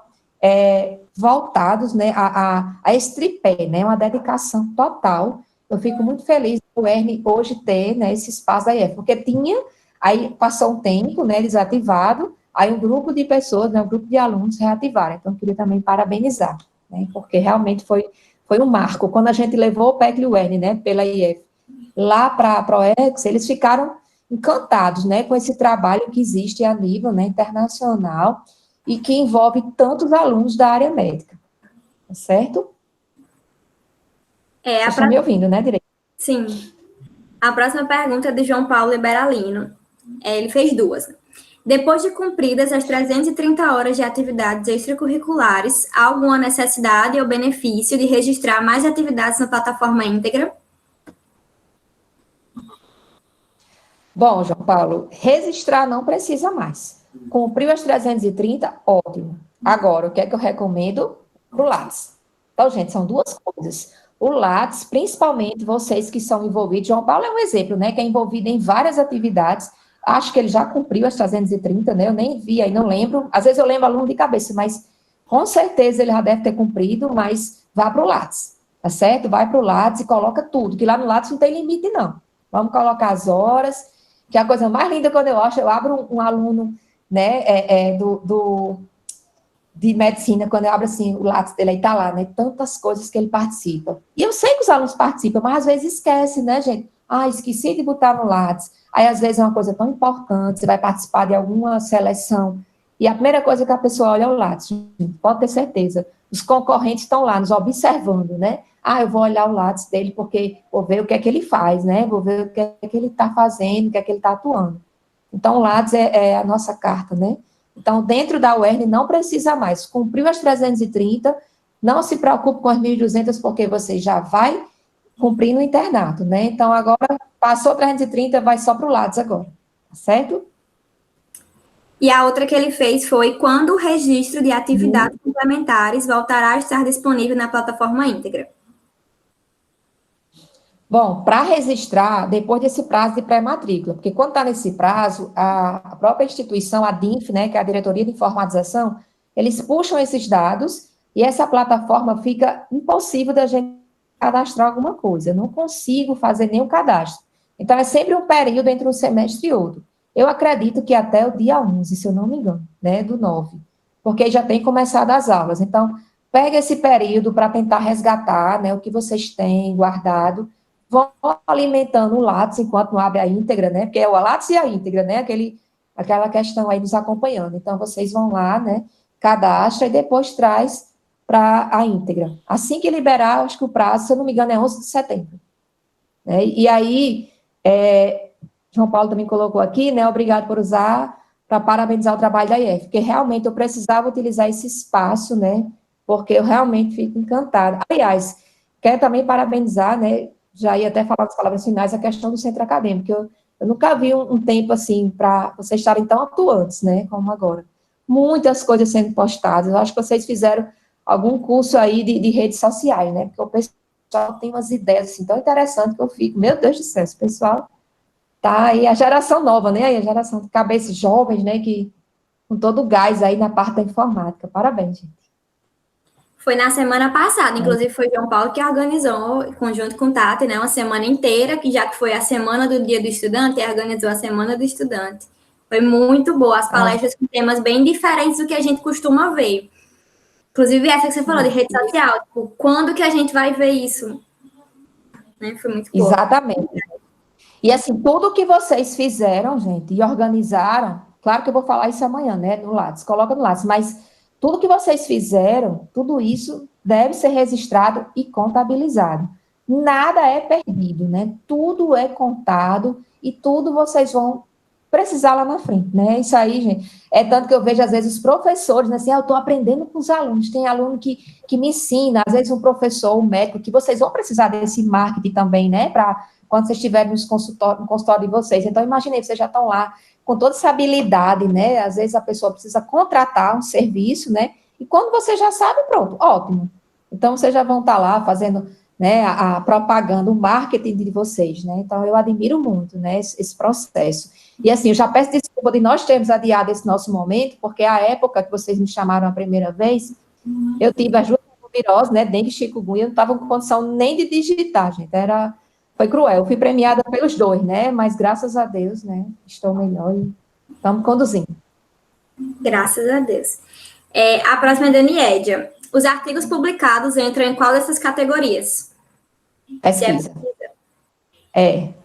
B: voltados, né, a esse tripé, né? Uma dedicação total eu fico muito feliz do UERN hoje ter, né, esse espaço da IF, porque tinha, aí passou um tempo, né, desativado, aí um grupo de pessoas, né, um grupo de alunos reativaram. Então, eu queria também parabenizar, né, porque realmente foi um marco. Quando a gente levou o PEC UERN, né, pela IF, lá para a ProEx, eles ficaram encantados, né, com esse trabalho que existe a nível, né, internacional e que envolve tantos alunos da área médica, tá certo? Vocês estão me ouvindo, né, direito?
A: Sim. A próxima pergunta é de João Paulo Liberalino. Ele fez duas. Depois de cumpridas as 330 horas de atividades extracurriculares, há alguma necessidade ou benefício de registrar mais atividades na plataforma íntegra?
B: Bom, João Paulo, registrar não precisa mais. Cumpriu as 330, ótimo. Agora, o que é que eu recomendo? Para o Lattes. Então, gente, são duas coisas. O Lattes, principalmente vocês que são envolvidos, João Paulo é um exemplo, né, que é envolvido em várias atividades, acho que ele já cumpriu as 330, né, eu nem vi aí, não lembro, às vezes eu lembro aluno de cabeça, mas com certeza ele já deve ter cumprido, mas vá para o Lattes, tá certo? Vai para o Lattes e coloca tudo, que lá no Lattes não tem limite, não. Vamos colocar as horas, que é a coisa mais linda quando eu acho, eu abro um aluno, né, de medicina, quando eu abro assim, o lápis dele, aí tá lá, né, tantas coisas que ele participa. E eu sei que os alunos participam, mas às vezes esquece, né, gente? Ah, esqueci de botar no lápis. Aí, às vezes, é uma coisa tão importante, você vai participar de alguma seleção, e a primeira coisa que a pessoa olha é o lápis, pode ter certeza. Os concorrentes estão lá, nos observando, né? Ah, eu vou olhar o lápis dele, porque vou ver o que é que ele faz, né? Vou ver o que é que ele está fazendo, o que é que ele está atuando. Então, o lápis é a nossa carta, né? Então, dentro da UERN, não precisa mais. Cumpriu as 330, não se preocupe com as 1.200, porque você já vai cumprir no internato, né? Então, agora, passou 330, vai só para o Lattes agora, tá certo?
A: E a outra que ele fez foi quando o registro de atividades complementares voltará a estar disponível na plataforma íntegra.
B: Bom, para registrar, depois desse prazo de pré-matrícula, porque quando está nesse prazo, a própria instituição, a DINF, né, que é a Diretoria de Informatização, eles puxam esses dados e essa plataforma fica impossível da gente cadastrar alguma coisa. Eu não consigo fazer nenhum cadastro. Então, é sempre um período entre um semestre e outro. Eu acredito que até o dia 11, se eu não me engano, né, do 9, porque já tem começado as aulas. Então, pega esse período para tentar resgatar, né, o que vocês têm guardado, vão alimentando o Lattes enquanto não abre a íntegra, né? Porque é o Lattes e a íntegra, né? Aquela questão aí nos acompanhando. Então, vocês vão lá, né? Cadastra e depois traz para a íntegra. Assim que liberar, acho que o prazo, se eu não me engano, é 11 de setembro. Né? E aí, João Paulo também colocou aqui, né? Obrigado por usar, para parabenizar o trabalho da IF, porque realmente eu precisava utilizar esse espaço, né? Porque eu realmente fico encantada. Aliás, quero também parabenizar, né? Já ia até falar das palavras finais, a questão do centro acadêmico. Eu nunca vi um tempo assim para vocês estarem tão atuantes, né, como agora. Muitas coisas sendo postadas. Eu acho que vocês fizeram algum curso aí de redes sociais, né? Porque o pessoal tem umas ideias assim tão interessantes que eu fico, meu Deus do céu, esse pessoal tá aí, a geração nova, né? Aí a geração de cabeças jovens, né? Que com todo o gás aí na parte da informática. Parabéns, gente.
A: Foi na semana passada, inclusive foi João Paulo que organizou, conjunto com Tati, né, uma semana inteira, que já que foi a semana do Dia do Estudante, ele organizou a Semana do Estudante. Foi muito boa, as palestras com temas bem diferentes do que a gente costuma ver. Inclusive essa que você falou de rede social, tipo, quando que a gente vai ver isso? Né? Foi muito boa.
B: Exatamente. E assim, tudo que vocês fizeram, gente, e organizaram, claro que eu vou falar isso amanhã, né, no Lattes, coloca no Lattes, mas tudo que vocês fizeram, tudo isso deve ser registrado e contabilizado. Nada é perdido, né? Tudo é contado e tudo vocês vão precisar lá na frente, né? Isso aí, gente, é tanto que eu vejo às vezes os professores, né, assim, eu estou aprendendo com os alunos, tem aluno que me ensina, às vezes um professor, um médico, que vocês vão precisar desse marketing também, né, para quando vocês estiverem no consultório de vocês. Então, imaginei, vocês já estão lá com toda essa habilidade, né? Às vezes a pessoa precisa contratar um serviço, né? E quando você já sabe, pronto, ótimo. Então, vocês já vão estar lá fazendo, né, a propaganda, o marketing de vocês, né? Então, eu admiro muito, né, esse processo. E, assim, eu já peço desculpa de nós termos adiado esse nosso momento, porque a época que vocês me chamaram a primeira vez, eu tive as duas virose, né, dengue e chikungunya, eu não estava com condição nem de digitar, gente, foi cruel. Eu fui premiada pelos dois, né, mas graças a Deus, né, estou melhor e estamos conduzindo.
A: Graças a Deus. A próxima é da Niédia. Os artigos publicados entram em qual dessas categorias?
B: Pesquisa.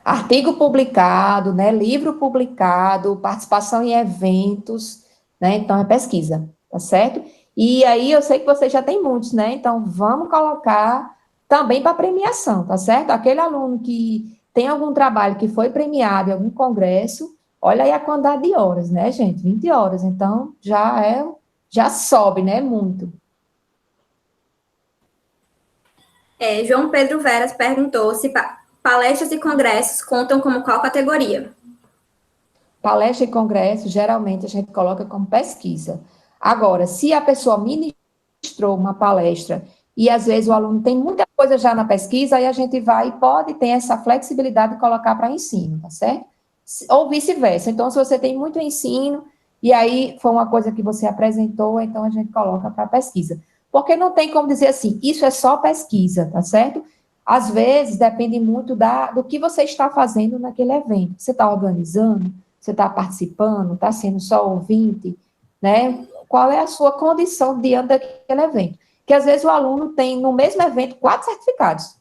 B: Artigo publicado, né, livro publicado, participação em eventos, né, então é pesquisa, tá certo? E aí eu sei que vocês já têm muitos, né, então vamos colocar também para premiação, tá certo? Aquele aluno que tem algum trabalho que foi premiado em algum congresso, olha aí a quantidade de horas, né, gente? 20 horas, então já sobe, né, muito.
A: João Pedro Veras perguntou se palestras e congressos contam como qual categoria?
B: Palestra e congresso, geralmente a gente coloca como pesquisa. Agora, se a pessoa ministrou uma palestra e às vezes o aluno tem muita coisa já na pesquisa, aí a gente vai e pode ter essa flexibilidade de colocar para ensino, tá certo? Ou vice-versa. Então, se você tem muito ensino e aí foi uma coisa que você apresentou, então a gente coloca para pesquisa. Porque não tem como dizer assim, isso é só pesquisa, tá certo? Às vezes, depende muito do que você está fazendo naquele evento. Você está organizando? Você está participando? Está sendo só ouvinte? Né? Qual é a sua condição diante daquele evento? Que às vezes o aluno tem, no mesmo evento, 4 certificados.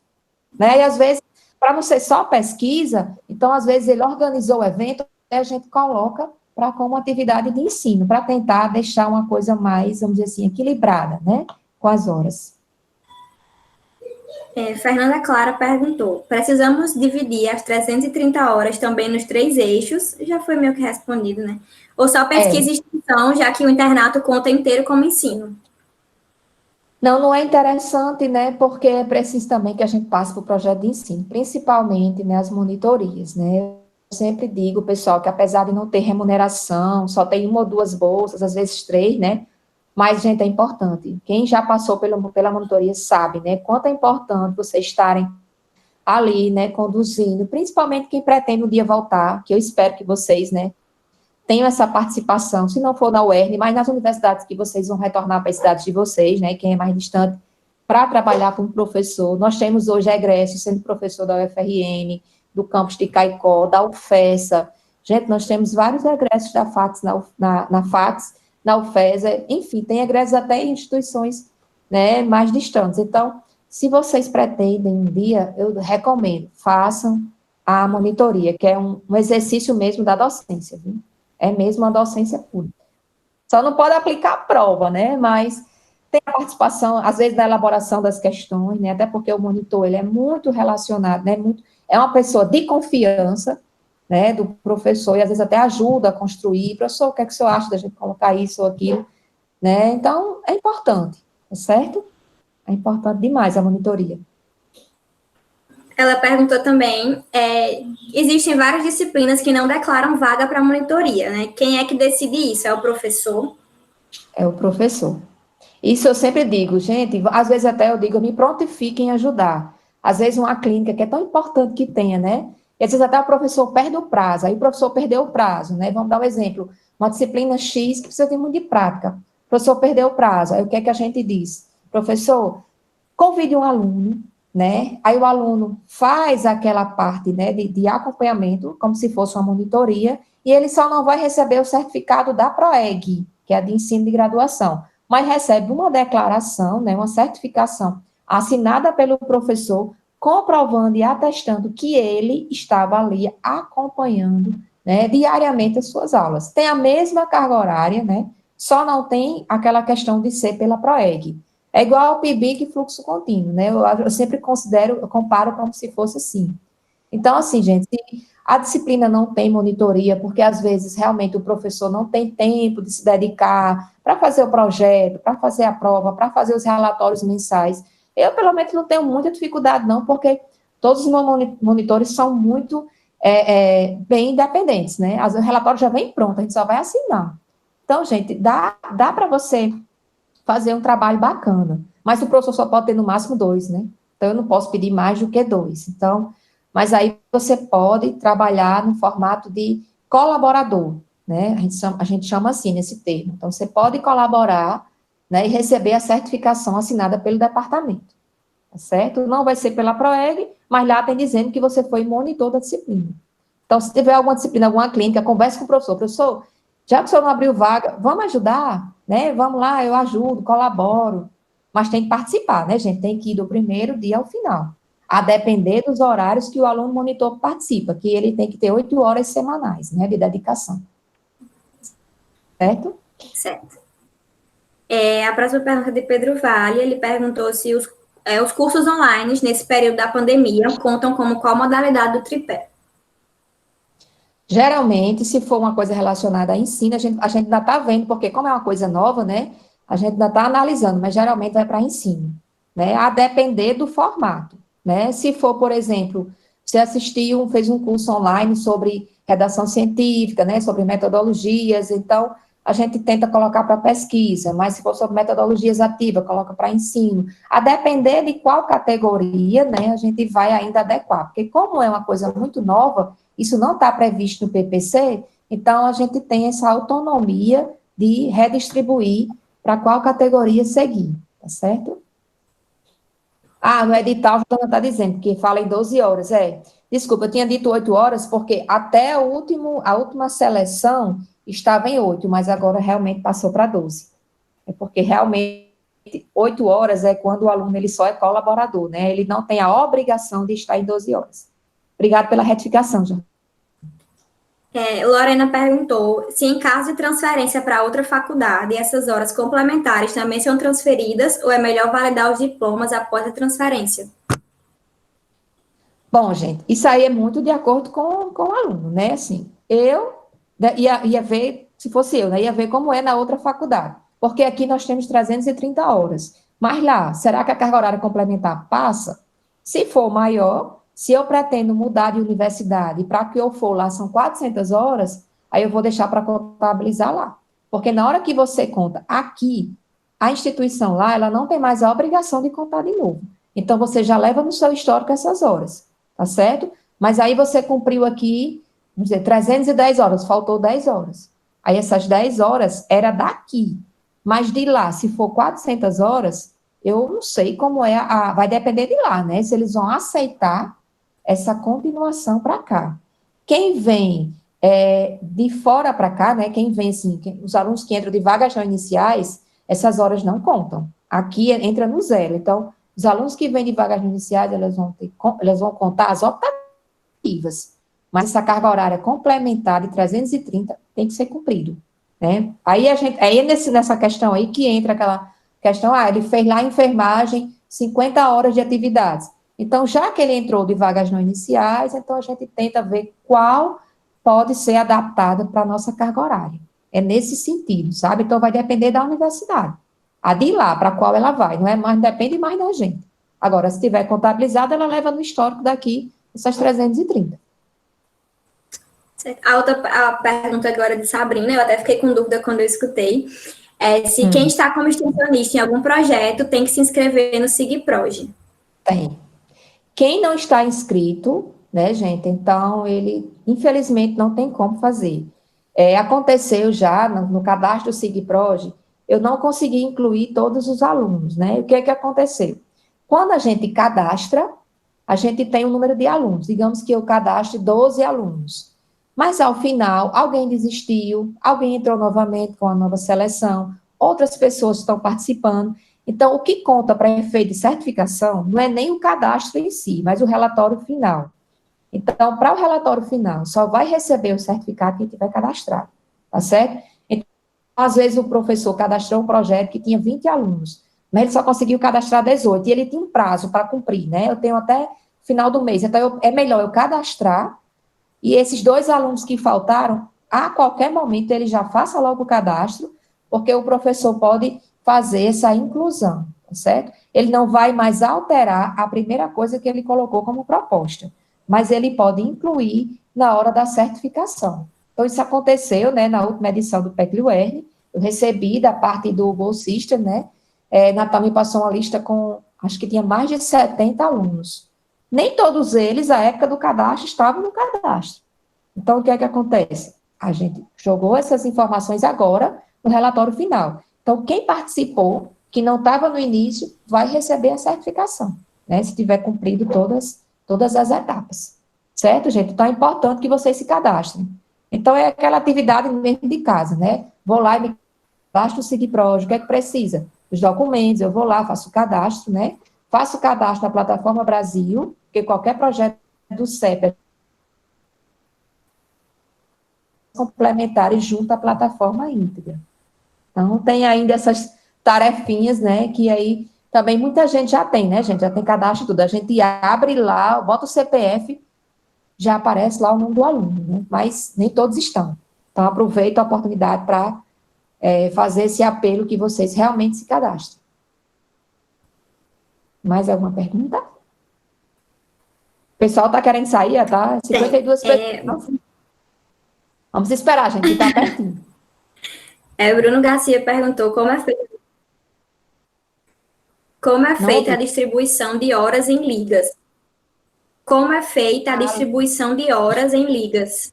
B: Né? E às vezes, para não ser só pesquisa, então às vezes ele organizou o evento e a gente coloca para como atividade de ensino, para tentar deixar uma coisa mais, vamos dizer assim, equilibrada, né? Com as horas.
A: Fernanda Clara perguntou: precisamos dividir as 330 horas também nos 3 eixos? Já foi meio que respondido, né? Ou só pesquisa e extensão, já que o internato conta inteiro como ensino?
B: Não é interessante, né? Porque é preciso também que a gente passe para o projeto de ensino, principalmente, né, as monitorias, né? Eu sempre digo, pessoal, que apesar de não ter remuneração, só tem 1 ou 2 bolsas, às vezes 3, né? Mas, gente, é importante. Quem já passou pela monitoria sabe, né? Quanto é importante vocês estarem ali, né, conduzindo, principalmente quem pretende um dia voltar, que eu espero que vocês, né, tenham essa participação, se não for na UERN, mas nas universidades que vocês vão retornar para as cidades de vocês, né, quem é mais distante, para trabalhar como professor. Nós temos hoje egresso sendo professor da UFRN, do campus de Caicó, da UFESA. Gente, nós temos vários egressos da FATS, na FATS, na UFESA, enfim, tem egressos até em instituições, né, mais distantes. Então, se vocês pretendem um dia, eu recomendo, façam a monitoria, que é um exercício mesmo da docência, viu? É mesmo uma docência pública. Só não pode aplicar a prova, né? Mas tem a participação, às vezes, da elaboração das questões, né? Até porque o monitor, ele é muito relacionado, né? É uma pessoa de confiança, né? Do professor, e às vezes até ajuda a construir. Professor, o que é que o senhor acha da gente colocar isso ou aquilo? Né? Então, é importante, tá certo? É importante demais a monitoria.
A: Ela perguntou também: existem várias disciplinas que não declaram vaga para monitoria, né? Quem é que decide isso? É o professor?
B: É o professor. Isso eu sempre digo, gente, às vezes até eu digo, me prontifiquem em ajudar. Às vezes uma clínica que é tão importante que tenha, né? E às vezes até o professor perde o prazo, aí o professor perdeu o prazo, né? Vamos dar um exemplo, uma disciplina X que precisa ter muito de prática. O professor perdeu o prazo, aí o que é que a gente diz? Professor, convide um aluno, né? Aí o aluno faz aquela parte, né, de acompanhamento, como se fosse uma monitoria, e ele só não vai receber o certificado da PROEG, que é de ensino de graduação, mas recebe uma declaração, né, uma certificação assinada pelo professor, comprovando e atestando que ele estava ali acompanhando, né, diariamente as suas aulas. Tem a mesma carga horária, né, só não tem aquela questão de ser pela PROEG. É igual ao PIBIC e fluxo contínuo, né? Eu sempre eu comparo como se fosse assim. Então, assim, gente, se a disciplina não tem monitoria, porque às vezes realmente o professor não tem tempo de se dedicar para fazer o projeto, para fazer a prova, para fazer os relatórios mensais, eu, pelo menos, não tenho muita dificuldade, não, porque todos os meus monitores são muito bem independentes, né? O relatório já vem pronto, a gente só vai assinar. Então, gente, dá para você fazer um trabalho bacana. Mas o professor só pode ter no máximo 2, né? Então, eu não posso pedir mais do que 2. Então, mas aí você pode trabalhar no formato de colaborador, né? A gente chama assim nesse termo. Então, você pode colaborar, né, e receber a certificação assinada pelo departamento, tá certo? Não vai ser pela PROEG, mas lá tem dizendo que você foi monitor da disciplina. Então, se tiver alguma disciplina, alguma clínica, converse com o professor. Professor, já que o senhor não abriu vaga, vamos ajudar, né? Vamos lá, eu ajudo, colaboro. Mas tem que participar, né, gente? Tem que ir do primeiro dia ao final. A depender dos horários que o aluno monitor participa, que ele tem que ter 8 horas semanais, né, de dedicação. Certo?
A: Certo. A próxima pergunta é de Pedro Vale, ele perguntou se os cursos online nesse período da pandemia contam como qual modalidade do tripé?
B: Geralmente, se for uma coisa relacionada a ensino, a gente ainda está vendo, porque como é uma coisa nova, né, a gente ainda está analisando, mas geralmente vai para ensino, né, a depender do formato, né, se for, por exemplo, você assistiu, fez um curso online sobre redação científica, né, sobre metodologias, então, a gente tenta colocar para pesquisa, mas se for sobre metodologias ativas, coloca para ensino, a depender de qual categoria, né, a gente vai ainda adequar, porque como é uma coisa muito nova, isso não está previsto no PPC, então a gente tem essa autonomia de redistribuir para qual categoria seguir, tá certo? Ah, no edital, a Dona está dizendo que fala em 12 horas, Desculpa, eu tinha dito 8 horas, porque até a última seleção estava em 8, mas agora realmente passou para 12. É porque realmente 8 horas é quando o aluno ele só é colaborador, né? Ele não tem a obrigação de estar em 12 horas. Obrigada pela retificação, João.
A: Lorena perguntou se em caso de transferência para outra faculdade, essas horas complementares também são transferidas ou é melhor validar os diplomas após a transferência?
B: Bom, gente, isso aí é muito de acordo com o aluno, né? Assim, eu ia ver, se fosse eu, né? Ia ver como é na outra faculdade. Porque aqui nós temos 330 horas. Mas lá, será que a carga horária complementar passa? Se for maior, se eu pretendo mudar de universidade e para que eu for lá são 400 horas, aí eu vou deixar para contabilizar lá. Porque na hora que você conta aqui, a instituição lá, ela não tem mais a obrigação de contar de novo. Então, você já leva no seu histórico essas horas, tá certo? Mas aí você cumpriu aqui, vamos dizer, 310 horas, faltou 10 horas. Aí essas 10 horas era daqui. Mas de lá, se for 400 horas, eu não sei como vai depender de lá, né? Se eles vão aceitar essa continuação para cá. Quem vem de fora para cá, né? Quem vem, assim, os alunos que entram de vagas não iniciais, essas horas não contam. Aqui entra no zero. Então, os alunos que vêm de vagas não iniciais, elas vão contar as optativas. Mas essa carga horária complementar de 330 tem que ser cumprido, né? Aí nessa questão aí que entra aquela questão, ele fez lá enfermagem 50 horas de atividades. Então, já que ele entrou de vagas não iniciais, então a gente tenta ver qual pode ser adaptada para a nossa carga horária. É nesse sentido, sabe? Então, vai depender da universidade. A de lá, para qual ela vai, não é mais, depende mais da gente. Agora, se tiver contabilizado, ela leva no histórico daqui essas 330.
A: A pergunta agora de Sabrina, eu até fiquei com dúvida quando eu escutei, se quem está como extensionista em algum projeto tem que se inscrever no SIGPROJ.
B: Tem. Quem não está inscrito, né, gente, então ele, infelizmente, não tem como fazer. Aconteceu já no cadastro do SIGPROJ, eu não consegui incluir todos os alunos, né? O que é que aconteceu? Quando a gente cadastra, a gente tem um número de alunos, digamos que eu cadastre 12 alunos. Mas, ao final, alguém desistiu, alguém entrou novamente com a nova seleção, outras pessoas estão participando. Então, o que conta para efeito de certificação não é nem o cadastro em si, mas o relatório final. Então, para o relatório final, só vai receber o certificado quem tiver cadastrado, tá certo? Então, às vezes, o professor cadastrou um projeto que tinha 20 alunos, mas ele só conseguiu cadastrar 18, e ele tinha um prazo para cumprir, né? Eu tenho até final do mês, então é melhor eu cadastrar, e esses 2 alunos que faltaram, a qualquer momento ele já faça logo o cadastro, porque o professor pode fazer essa inclusão, tá certo? Ele não vai mais alterar a primeira coisa que ele colocou como proposta, mas ele pode incluir na hora da certificação. Então, isso aconteceu, né, na última edição do PEC-UERN, eu recebi da parte do bolsista, né, Natal me passou uma lista com, acho que tinha mais de 70 alunos. Nem todos eles, à época do cadastro, estavam no cadastro. Então, o que é que acontece? A gente jogou essas informações agora no relatório final. Então, quem participou, que não estava no início, vai receber a certificação, né? Se tiver cumprido todas as etapas. Certo, gente? Então, é importante que vocês se cadastrem. Então, é aquela atividade mesmo de casa, né? Vou lá e me cadastro o SIGPROJ, o que é que precisa? Os documentos, eu vou lá, faço o cadastro, né? Faço o cadastro na plataforma Brasil, porque qualquer projeto do CEP é complementar e junto à plataforma íntegra. Então, tem ainda essas tarefinhas, né, que aí também muita gente já tem, né, gente, já tem cadastro e tudo. A gente abre lá, bota o CPF, já aparece lá o nome do aluno, né, mas nem todos estão. Então, aproveito a oportunidade para fazer esse apelo que vocês realmente se cadastrem. Mais alguma pergunta? O pessoal está querendo sair, tá? 52 pessoas. Vamos esperar, gente, que está pertinho.
A: Bruno Garcia perguntou como é feita a distribuição de horas em ligas. Como é feita a distribuição de horas em ligas?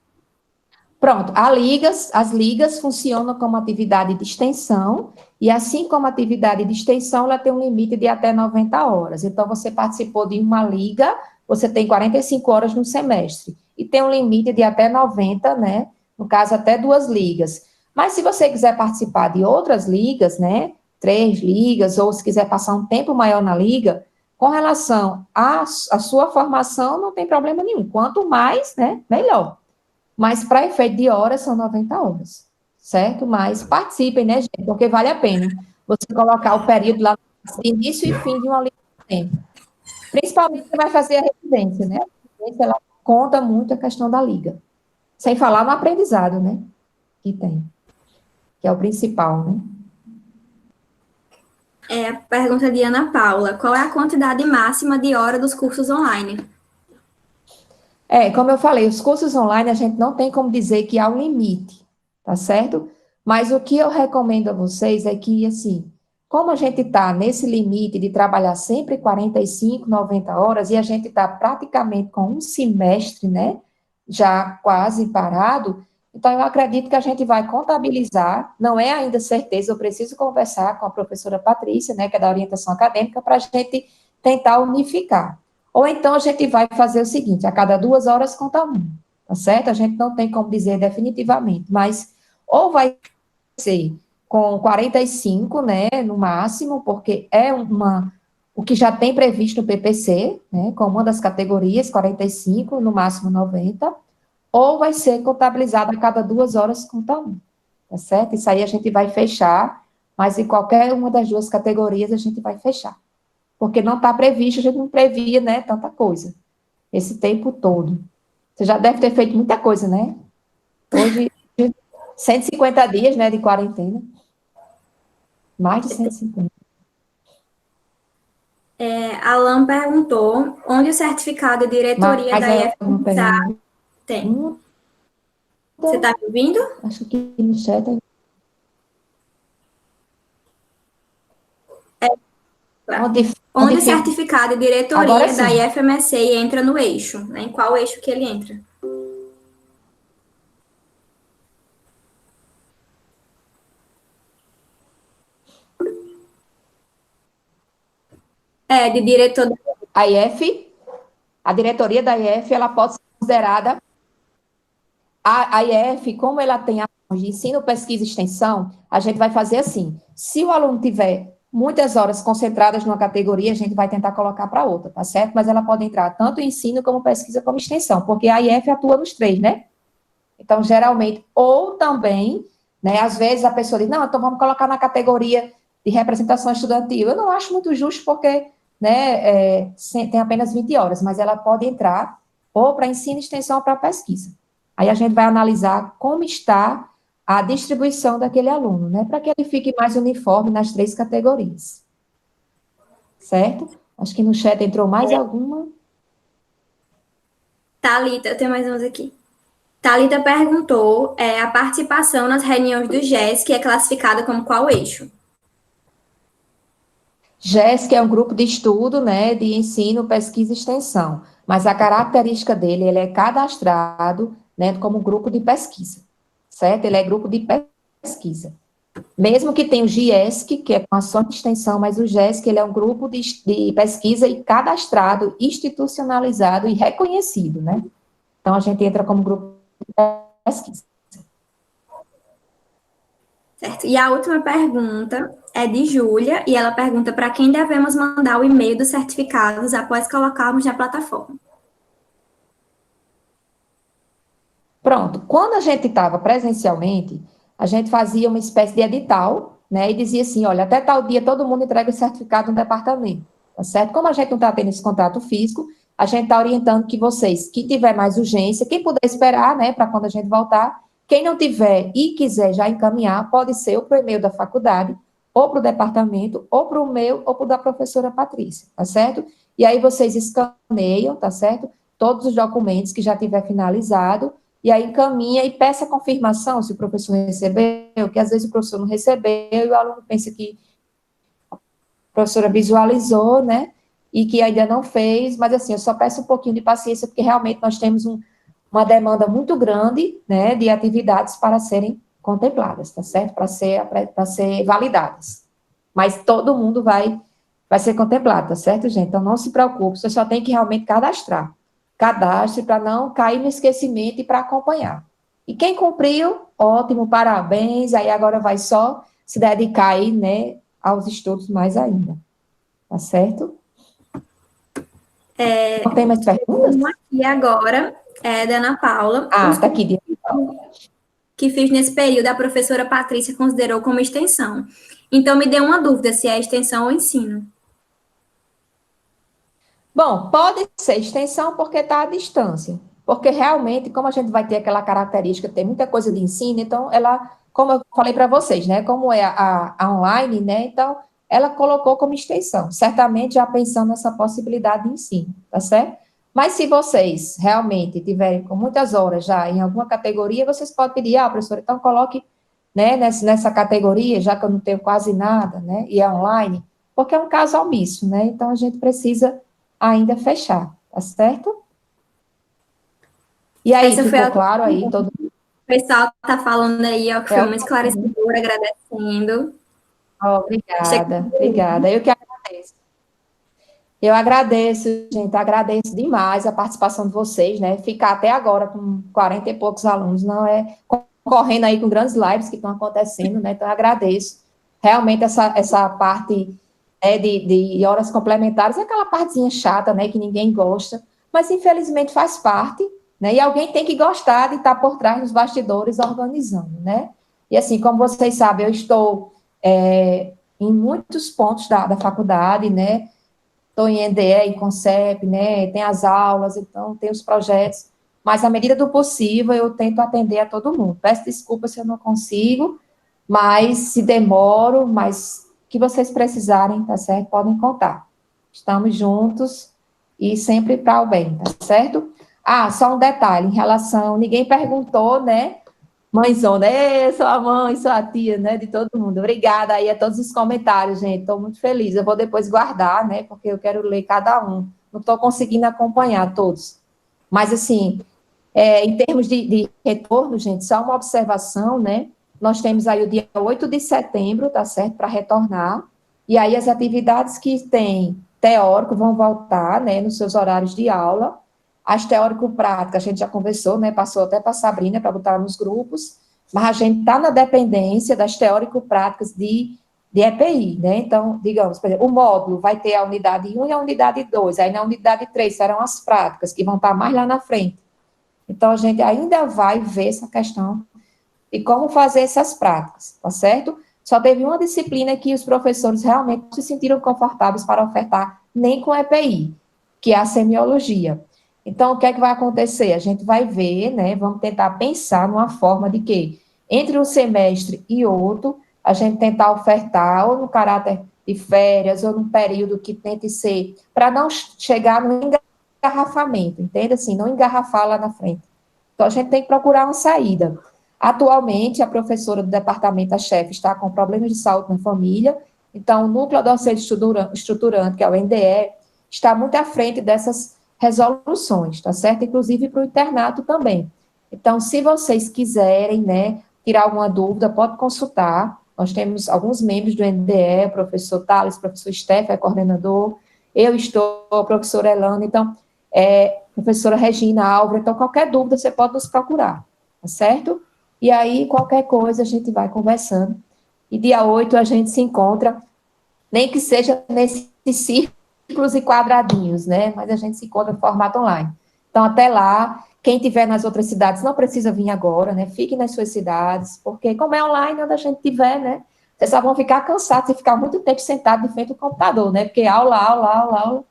B: Pronto, as ligas funcionam como atividade de extensão, e assim como atividade de extensão, ela tem um limite de até 90 horas. Então, você participou de uma liga, você tem 45 horas no semestre, e tem um limite de até 90, né? No caso, até 2 ligas. Mas se você quiser participar de outras ligas, né? 3 ligas, ou se quiser passar um tempo maior na liga, com relação à sua formação, não tem problema nenhum. Quanto mais, né? Melhor. Mas para efeito de horas, são 90 horas, certo? Mas participem, né, gente? Porque vale a pena você colocar o período lá, início e fim de uma linha de tempo. Principalmente você vai fazer a residência, né? A residência, ela conta muito a questão da liga. Sem falar no aprendizado, né? Que tem. Que é o principal, né?
A: A pergunta de Ana Paula. Qual é a quantidade máxima de hora dos cursos online?
B: Como eu falei, os cursos online a gente não tem como dizer que há um limite, tá certo? Mas o que eu recomendo a vocês é que, assim, como a gente está nesse limite de trabalhar sempre 45, 90 horas, e a gente está praticamente com um semestre, né, já quase parado, então eu acredito que a gente vai contabilizar, não é ainda certeza, eu preciso conversar com a professora Patrícia, né, que é da orientação acadêmica, para a gente tentar unificar. Ou então a gente vai fazer o seguinte, a cada 2 horas conta um, tá certo? A gente não tem como dizer definitivamente, mas ou vai ser com 45, né, no máximo, porque é o que já tem previsto no PPC, né, com uma das categorias, 45, no máximo 90, ou vai ser contabilizado a cada 2 horas conta um, tá certo? Isso aí a gente vai fechar, mas em qualquer uma das 2 categorias a gente vai fechar. Porque não está previsto, a gente não previa, né, tanta coisa, esse tempo todo. Você já deve ter feito muita coisa, né? Hoje, 150 dias, né, de quarentena. Mais de 150.
A: Alan perguntou onde o certificado de diretoria
B: Mas
A: da
B: é uma
A: IFMSA
B: pergunta.
A: tem. Você está me ouvindo?
B: Acho que no chat.
A: Onde o certificado de diretoria da
B: sim.
A: IFMSA entra no eixo, né? Em qual eixo que ele entra? De diretor.
B: A IF, a diretoria da IF, ela pode ser considerada. A IF, como ela tem ações de ensino, pesquisa e extensão, a gente vai fazer assim: se o aluno tiver muitas horas concentradas numa categoria, a gente vai tentar colocar para outra, tá certo? Mas ela pode entrar tanto em ensino, como pesquisa, como extensão, porque a IF atua nos 3, né? Então, geralmente, ou também, né, às vezes a pessoa diz, não, então vamos colocar na categoria de representação estudantil. Eu não acho muito justo, porque, né, tem apenas 20 horas, mas ela pode entrar ou para ensino, extensão ou para pesquisa. Aí a gente vai analisar como está a distribuição daquele aluno, né, para que ele fique mais uniforme nas 3 categorias. Certo? Acho que no chat entrou mais alguma.
A: Thalita, eu tenho mais umas aqui. Thalita perguntou a participação nas reuniões do GES, que é classificada como qual eixo?
B: GES, é um grupo de estudo, né, de ensino, pesquisa e extensão, mas a característica dele, ele é cadastrado, né, como grupo de pesquisa, certo? Ele é grupo de pesquisa. Mesmo que tenha o GIESC, que é com ação de extensão, mas o GIESC, ele é um grupo de pesquisa e cadastrado, institucionalizado e reconhecido, né? Então, a gente entra como grupo de pesquisa.
A: Certo. E a última pergunta é de Júlia, e ela pergunta para quem devemos mandar o e-mail dos certificados após colocarmos na plataforma.
B: Pronto. Quando a gente estava presencialmente, a gente fazia uma espécie de edital, né, e dizia assim, olha, até tal dia todo mundo entrega o certificado no departamento, tá certo? Como a gente não está tendo esse contato físico, a gente está orientando que vocês, que tiver mais urgência, quem puder esperar, né, para quando a gente voltar, quem não tiver e quiser já encaminhar, pode ser ou para o e-mail da faculdade, ou para o departamento, ou para o meu, ou para o da professora Patrícia, tá certo? E aí vocês escaneiam, tá certo? Todos os documentos que já tiver finalizado, e aí encaminha e peça confirmação se o professor recebeu, que às vezes o professor não recebeu e o aluno pensa que a professora visualizou, né, e que ainda não fez, mas assim, eu só peço um pouquinho de paciência, porque realmente nós temos uma demanda muito grande, né, de atividades para serem contempladas, tá certo? Para ser validadas. Mas todo mundo vai ser contemplado, tá certo, gente? Então não se preocupe, você só tem que realmente cadastrar. Cadastre para não cair no esquecimento e para acompanhar. E quem cumpriu, ótimo, parabéns, aí agora vai só se dedicar aí, né, aos estudos mais ainda. Tá certo? Não tem mais perguntas?
A: Uma aqui agora é da Ana Paula.
B: Ah, tá aqui.
A: Que fiz nesse período, a professora Patrícia considerou como extensão. Então, me deu uma dúvida se é extensão ou ensino.
B: Bom, pode ser extensão porque está à distância. Porque realmente, como a gente vai ter aquela característica, tem muita coisa de ensino, então ela, como eu falei para vocês, né? Como é a online, né? Então, ela colocou como extensão, certamente já pensando nessa possibilidade de ensino, tá certo? Mas se vocês realmente tiverem com muitas horas já em alguma categoria, vocês podem pedir, professora, então coloque, né, nessa categoria, já que eu não tenho quase nada, né? E é online, porque é um caso omisso, né? Então a gente precisa ainda fechar, tá certo? E aí,
A: Essa foi
B: ficou
A: a
B: claro aí? Todo...
A: O pessoal está falando aí, ó, que foi
B: É,
A: muito esclarecedor, agradecendo.
B: obrigada, obrigada. Eu que agradeço. Eu agradeço, gente, agradeço demais a participação de vocês, né? Ficar até agora com 40 e poucos alunos, não é concorrendo aí com grandes lives que estão acontecendo, né? Então, eu agradeço. Realmente, essa parte de horas complementares é aquela partezinha chata, né? Que ninguém gosta, mas infelizmente faz parte, né? E alguém tem que gostar de estar por trás dos bastidores organizando, né? E assim, como vocês sabem, eu estou em muitos pontos da faculdade, né? Estou em NDE, em Concep, né, tem as aulas, então tem os projetos, mas à medida do possível eu tento atender a todo mundo. Peço desculpas se eu não consigo, mas se demoro, mas que vocês precisarem, tá certo? Podem contar. Estamos juntos e sempre para o bem, tá certo? Só um detalhe em relação, ninguém perguntou, né, mãezona, sou a mãe, sou a tia, né, de todo mundo. Obrigada aí a todos os comentários, gente. Estou muito feliz. Eu vou depois guardar, né, porque eu quero ler cada um. Não estou conseguindo acompanhar todos. Mas, assim, em termos de retorno, gente, só uma observação, né? Nós temos aí o dia 8 de setembro, tá certo, para retornar. E aí as atividades que tem teórico vão voltar, né, nos seus horários de aula. As teórico-práticas, a gente já conversou, né, passou até para a Sabrina para botar nos grupos, mas a gente está na dependência das teórico-práticas de EPI, né, então, digamos, por exemplo, o módulo vai ter a unidade 1 e a unidade 2, aí na unidade 3 serão as práticas, que vão estar mais lá na frente. Então, a gente ainda vai ver essa questão de como fazer essas práticas, tá certo? Só teve uma disciplina que os professores realmente se sentiram confortáveis para ofertar, nem com EPI, que é a semiologia. Então, o que é que vai acontecer? A gente vai ver, né, vamos tentar pensar numa forma de que, entre um semestre e outro, a gente tentar ofertar, ou no caráter de férias, ou num período que tente ser, para não chegar no engarrafamento, entende? Assim, não engarrafar lá na frente. Então, a gente tem que procurar uma saída. Atualmente, a professora do departamento, a chefe, está com problemas de saúde na família, então, o núcleo docente estruturante, que é o NDE, está muito à frente dessas resoluções, tá certo? Inclusive para o internato também. Então, se vocês quiserem, né, tirar alguma dúvida, pode consultar Nós temos alguns membros do NDE, o professor Thales, o professor Steph, é coordenador, eu estou, a professora Elana, então, professora Regina Álvaro, então, qualquer dúvida, você pode nos procurar, tá certo? E aí, qualquer coisa, a gente vai conversando. E dia 8 a gente se encontra, nem que seja nesses círculos e quadradinhos, né? Mas a gente se encontra no formato online. Então, até lá, quem tiver nas outras cidades não precisa vir agora, né? Fique nas suas cidades, porque como é online, onde a gente tiver, né? Vocês só vão ficar cansados e ficar muito tempo sentado de frente ao computador, né? Porque aula, aula, aula, aula.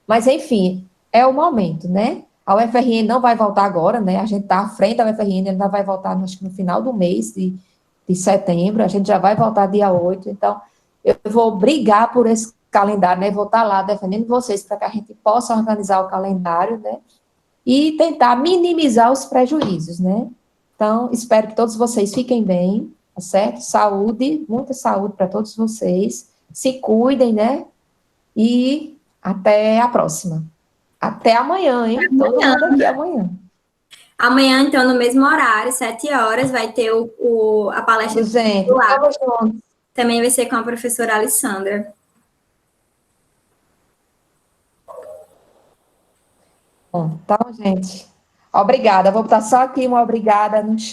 B: Mas, enfim, é o momento, né? A UFRN não vai voltar agora, né? A gente está à frente da UFRN, ainda vai voltar, acho que no final do mês de setembro, a gente já vai voltar dia 8, então eu vou brigar por esse calendário, né? Vou estar lá defendendo vocês para que a gente possa organizar o calendário, né? E tentar minimizar os prejuízos, né? Então, espero que todos vocês fiquem bem, tá certo? Saúde, muita saúde para todos vocês. Se cuidem, né? E até a próxima. Até amanhã, hein? Todo mundo aqui amanhã.
A: Amanhã, então, no mesmo horário, 7 horas, vai ter a palestra
B: Gente,
A: lá.
B: tamo junto.
A: Também vai ser com a professora Alessandra.
B: Bom, então, gente, obrigada. Vou botar só aqui uma obrigada no